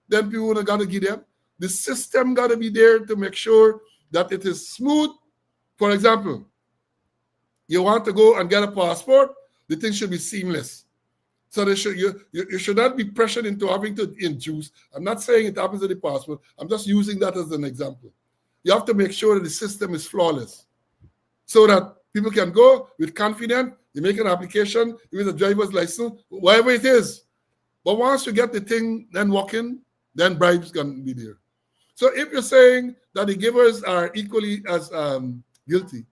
then people would got to give them. The system got to be there to make sure that it is smooth. For example, you want to go and get a passport, the thing should be seamless. So you should not be pressured into having to induce. I'm not saying it happens to the passport. I'm just using that as an example. You have to make sure that the system is flawless so that people can go with confidence. You make an application, with a driver's license, whatever it is. But once you get the thing then working, then bribes can be there. So if you're saying that the givers are equally as guilty,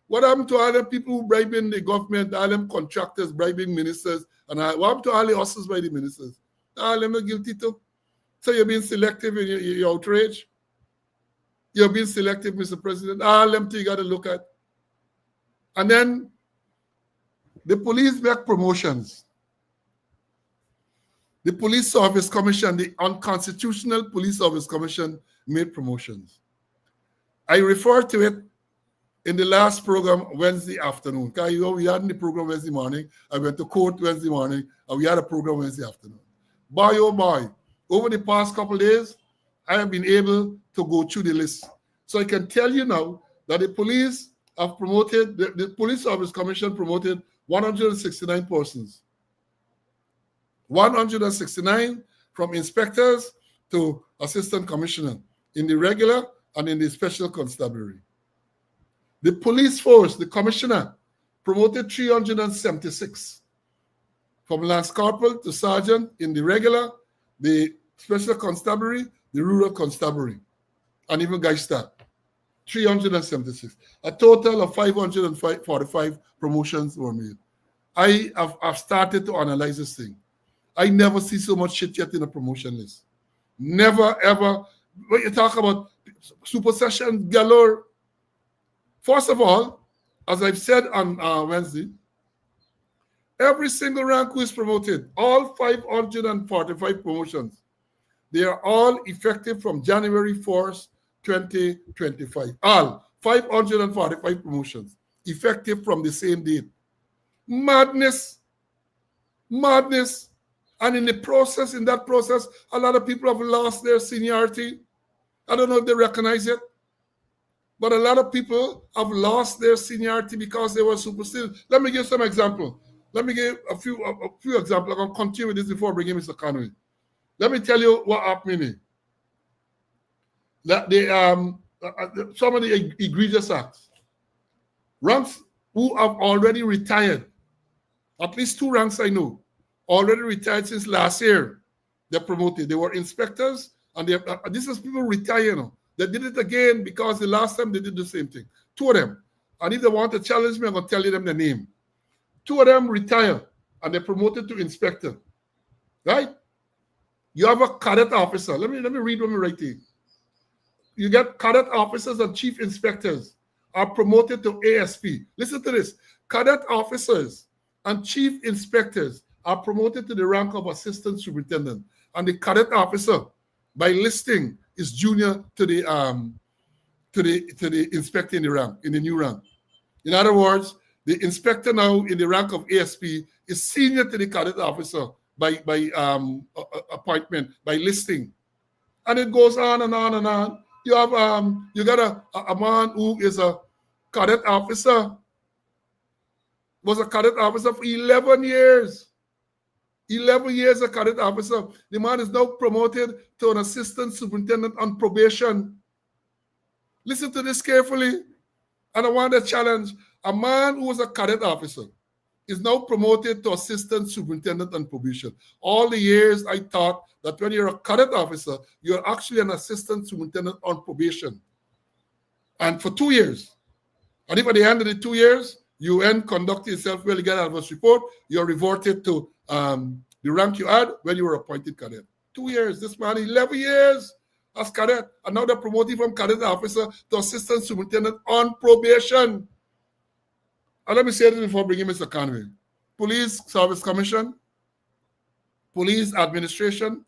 what happened to all the people who bribing the government, all them contractors bribing ministers, and what happened to all the hustles by the ministers? All them are guilty too. So you're being selective in your outrage. You're being selective, Mr. President. All them things you got to look at. And then the police make promotions. The Police Service Commission, the unconstitutional Police Service Commission, made promotions. I refer to it in the last program Wednesday afternoon. Because we had the program Wednesday morning. I went to court Wednesday morning, and we had a program Wednesday afternoon. Boy, oh boy, over the past couple of days, I have been able to go through the list. So I can tell you now that the police have promoted, the Police Service Commission promoted 169 persons. 169 from inspectors to assistant commissioner in the regular and in the special constabulary. The police force, the commissioner, promoted 376 from lance corporal to sergeant in the regular, the special constabulary, the rural constabulary, and even Geista. 376. A total of 545 promotions were made. I have started to analyze this thing. I never see so much shit yet in a promotion list. Never, ever. When you talk about supersession galore, first of all, as I've said on Wednesday, every single rank who is promoted, all 545 promotions, they are all effective from January 1st, 2025. All 545 promotions effective from the same date. Madness. Madness. And in the process, in that process, a lot of people have lost their seniority. I don't know if they recognize it, but a lot of people have lost their seniority because they were superstitious. Let me give some example. Let me give a few examples. I'm going to continue with this before bringing Mr. Conway. Let me tell you what happened. That some of the egregious acts. Ranks who have already retired, at least 2 ranks I know, already retired since last year. They're promoted. They were inspectors, and this is people retiring. They did it again because the last time they did the same thing. 2 of them. And if they want to challenge me, I'm going to tell you them the name. 2 of them retired, and they're promoted to inspector. Right? You have a cadet officer. Let me read what I'm writing. You get cadet officers and chief inspectors are promoted to ASP. Listen to this. Cadet officers and chief inspectors are promoted to the rank of assistant superintendent. And the cadet officer, by listing, is junior to the inspector in the rank, in the new rank. In other words, the inspector now in the rank of ASP is senior to the cadet officer by appointment, by listing. And it goes on and on and on. You have you got a man who is a cadet officer, was a cadet officer for 11 years. 11 years a cadet officer. The man is now promoted to an assistant superintendent on probation. Listen to this carefully. And I want to challenge. A man who was a cadet officer is now promoted to assistant superintendent on probation. All the years I thought that when you're a cadet officer, you're actually an assistant superintendent on probation. And for 2 years. And if at the end of the 2 years, you conduct yourself well, you get an adverse report, you're reverted to the rank you had when you were appointed cadet. 2 years. This man, 11 years as cadet. And now they're promoting from cadet officer to assistant superintendent on probation. And let me say this before bringing Mr. Conway. Police Service Commission, Police Administration,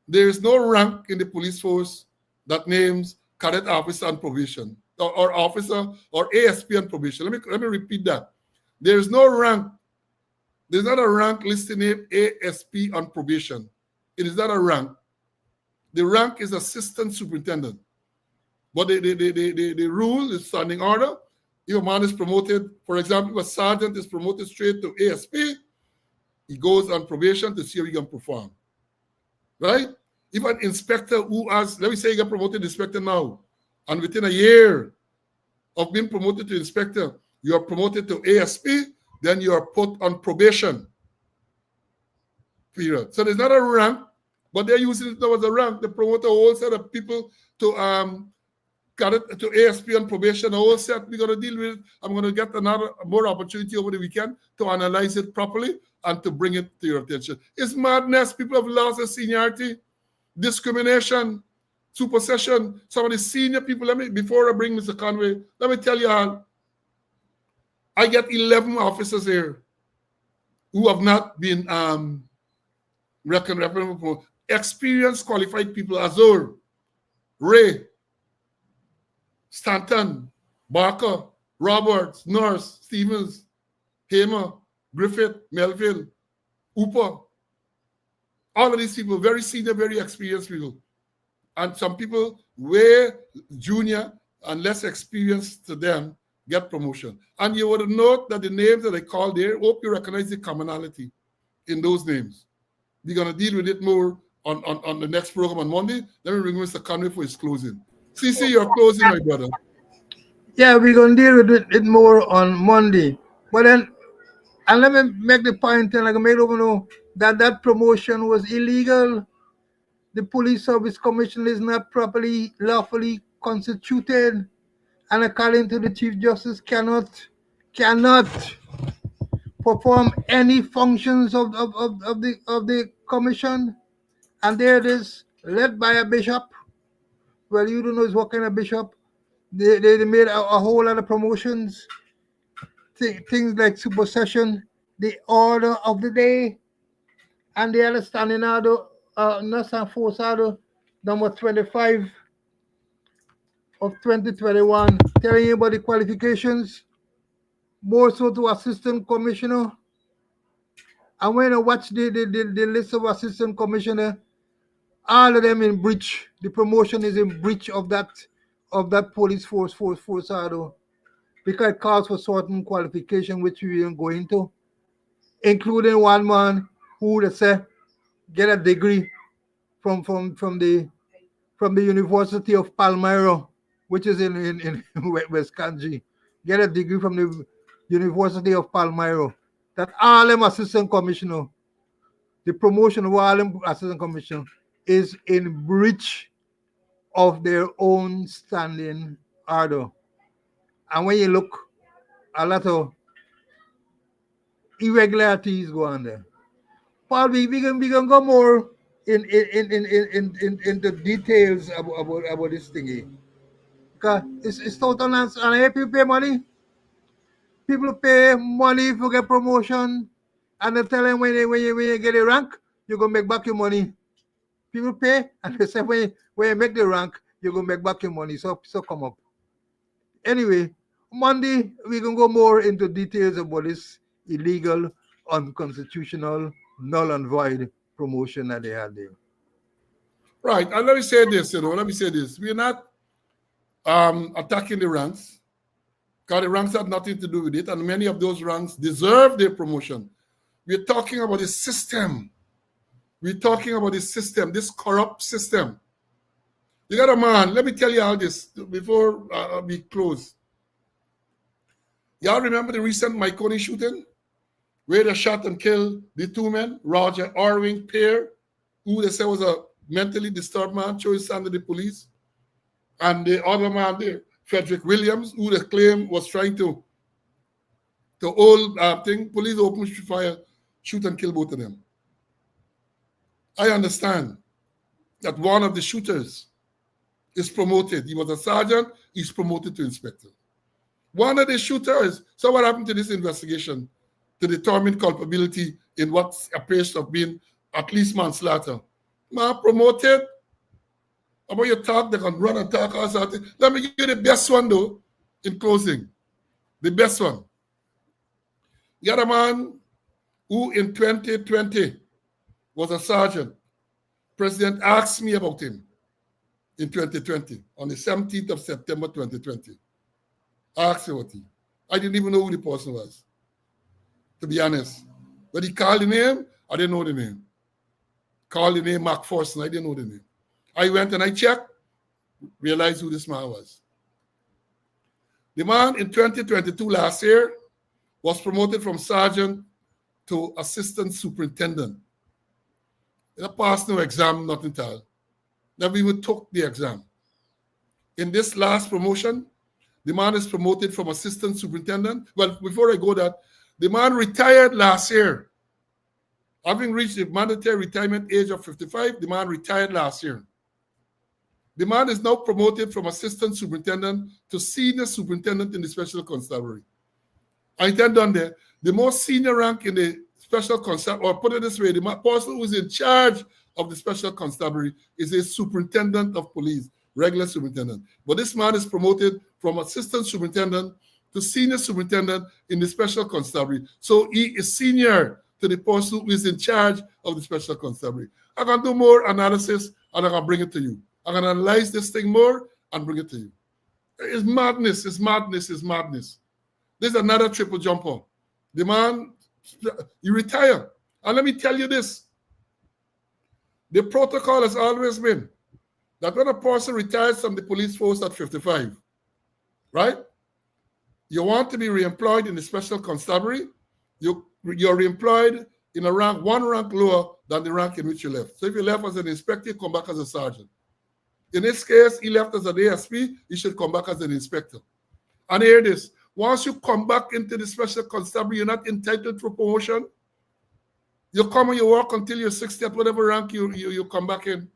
there is no rank in the police force that names cadet officer on probation or officer or ASP on probation. Let me repeat that. There is no rank. There's not a rank listed named ASP on probation. It is not a rank. The rank is assistant superintendent. But the rule is standing order. If a man is promoted, for example, if a sergeant is promoted straight to ASP, he goes on probation to see how he can perform. Right? If an inspector who has, let me say you get promoted to inspector now, and within a year of being promoted to inspector, you are promoted to ASP, then you are put on probation. Period. So there's not a rank, but they're using it now as a rank. They promote a whole set of people to ASP on probation, a whole set we're going to deal with. I'm going to get more opportunity over the weekend to analyze it properly and to bring it to your attention. It's madness. People have lost their seniority, discrimination, supersession. Some of the senior people, before I bring Mr. Conway, let me tell you all, I get 11 officers here who have not been recommended for experienced, qualified people. Azur, Ray, Stanton, Barker, Roberts, Nurse, Stevens, Hamer, Griffith, Melville, Hooper. All of these people, very senior, very experienced people. And some people way junior and less experienced to them get promotion. And you would note that the names that I called there, hope you recognize the commonality in those names. We're going to deal with it more on the next program on Monday. Let me bring Mr. Conway for his closing. CC, your closing, my brother. Yeah, we're going to deal with it more on Monday. But then, and let me make the point, and I can make everyone know that that promotion was illegal. The Police Service Commission is not properly, lawfully constituted, and according to the Chief Justice, cannot perform any functions of the commission. And there it is, led by a bishop. Well, you don't know what kind of bishop. They made a whole lot of promotions, things like supersession, the order of the day, and the other standing order, National Force Order number 25 of 2021, telling you about the qualifications, more so to assistant commissioner. And when I watch the list of assistant commissioner, all of them in breach. The promotion is in breach of that police force order, because it calls for certain qualification which we didn't go into, including one man who they say get a degree from the University of Palmyra, which is in Wisconsin. Get a degree from the University of Palmyra. That all them assistant commissioner, the promotion of all them assistant commissioner is in breach of their own standing order. And when you look, a lot of irregularities go on there. Paul, we can go more into details about this thingy. Because it's total nonsense. And if you pay money, people pay money for get promotion, and they tell them when you get a rank, you're gonna make back your money. People pay, and they say when you make the rank, you're gonna make back your money. So come up. Anyway, Monday we can go more into details about this illegal, unconstitutional, null and void promotion that they had there. Right, and let me say this. We're not attacking the ranks, because the ranks have nothing to do with it, and many of those ranks deserve their promotion. We're talking about the system. We're talking about the system, this corrupt system. You got a man, let me tell you all this before we close. Y'all remember the recent Myconi shooting? Where they shot and killed the two men, Roger Orwing Pear, who they said was a mentally disturbed man, chose under the police, and the other man there, Frederick Williams, who they claim was trying to hold thing. Police opened fire, shoot and kill both of them. I understand that one of the shooters is promoted. He was a sergeant, he's promoted to inspector. One of the shooters, so what happened to this investigation to determine culpability in what appears to have been at least manslaughter? Man promoted. About your talk, they can run and talk or something. Let me give you the best one though, in closing. The best one. You got a man who in 2020 was a sergeant. President asked me about him in 2020, on the 17th of September 2020. I asked him about him. I didn't even know who the person was, to be honest. But he called the name, I didn't know the name. Called the name Mark Forson, I didn't know the name. I went and I checked, realized who this man was. The man in 2022 last year was promoted from sergeant to assistant superintendent. He passed no exam, nothing at all. Never even took the exam. In this last promotion, the man is promoted from assistant superintendent. Well, before I go that, the man retired last year. Having reached the mandatory retirement age of 55, the man retired last year. The man is now promoted from assistant superintendent to senior superintendent in the special constabulary. I intend done there. The most senior rank in the special constabulary, or put it this way, the person who is in charge of the special constabulary is a superintendent of police, regular superintendent. But this man is promoted from assistant superintendent to senior superintendent in the special constabulary. So he is senior to the person who is in charge of the special constabulary. I'm going to do more analysis and I'm going to bring it to you. I'm going to analyze this thing more and bring it to you. It's madness, it's madness, it's madness. There's another triple jumper. The man, you retire. And let me tell you this. The protocol has always been that when a person retires from the police force at 55, right? You want to be reemployed in the special constabulary, you're reemployed in a rank, one rank lower than the rank in which you left. So if you left as an inspector, you come back as a sergeant. In this case, he left as an ASP, he should come back as an inspector. And hear this, once you come back into the special constabulary, you're not entitled to promotion. You come and you work until you're 60 at whatever rank you come back in.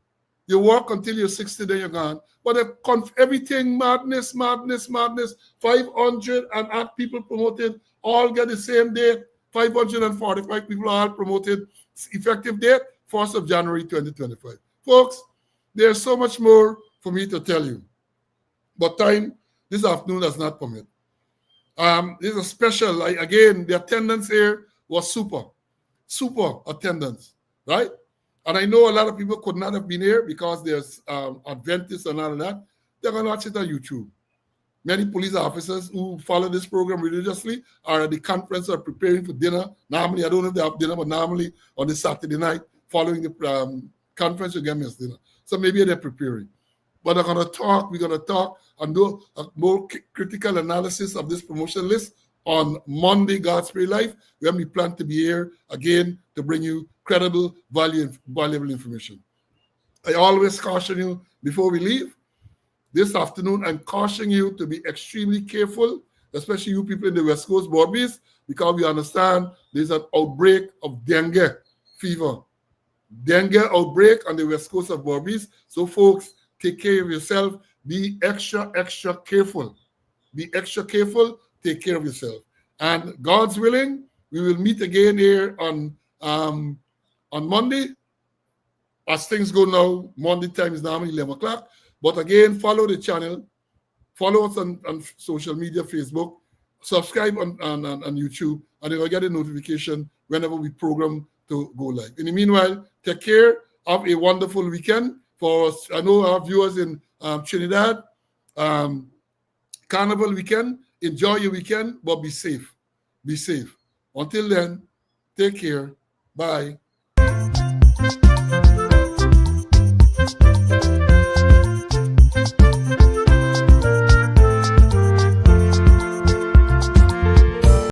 You work until you're 60, then you're gone. But everything, madness, madness, madness. 500 and odd people promoted, all get the same date. 545 people are all promoted. Effective date, 1st of January 2025. Folks, there's so much more for me to tell you. But time this afternoon does not permit. This is a special, again, the attendance here was super attendance, right? And I know a lot of people could not have been here because there's Adventists and all of that. They're going to watch it on YouTube. Many police officers who follow this program religiously are at the conference or preparing for dinner. Normally, I don't know if they have dinner, but normally on the Saturday night following the conference, you get me as dinner. So maybe they're preparing. But we're going to talk and do a more critical analysis of this promotion list on Monday, God's Spirit Life, when we plan to be here again to bring you credible, valuable information. I always caution you before we leave. This afternoon, I'm cautioning you to be extremely careful, especially you people in the West Coast Barbies, because we understand there's an outbreak of dengue fever. Dengue outbreak on the West Coast of Barbies. So folks, take care of yourself. Be extra careful. Be extra careful. Take care of yourself. And God's willing, we will meet again here on Monday. As things go now, Monday time is normally 11 o'clock. But again, follow the channel. Follow us on social media, Facebook. Subscribe on YouTube. And you'll get a notification whenever we program to go live. In the meanwhile, take care. Have a wonderful weekend. For us, I know our viewers in Trinidad. Carnival weekend. Enjoy your weekend, but be safe. Be safe. Until then, take care. Bye.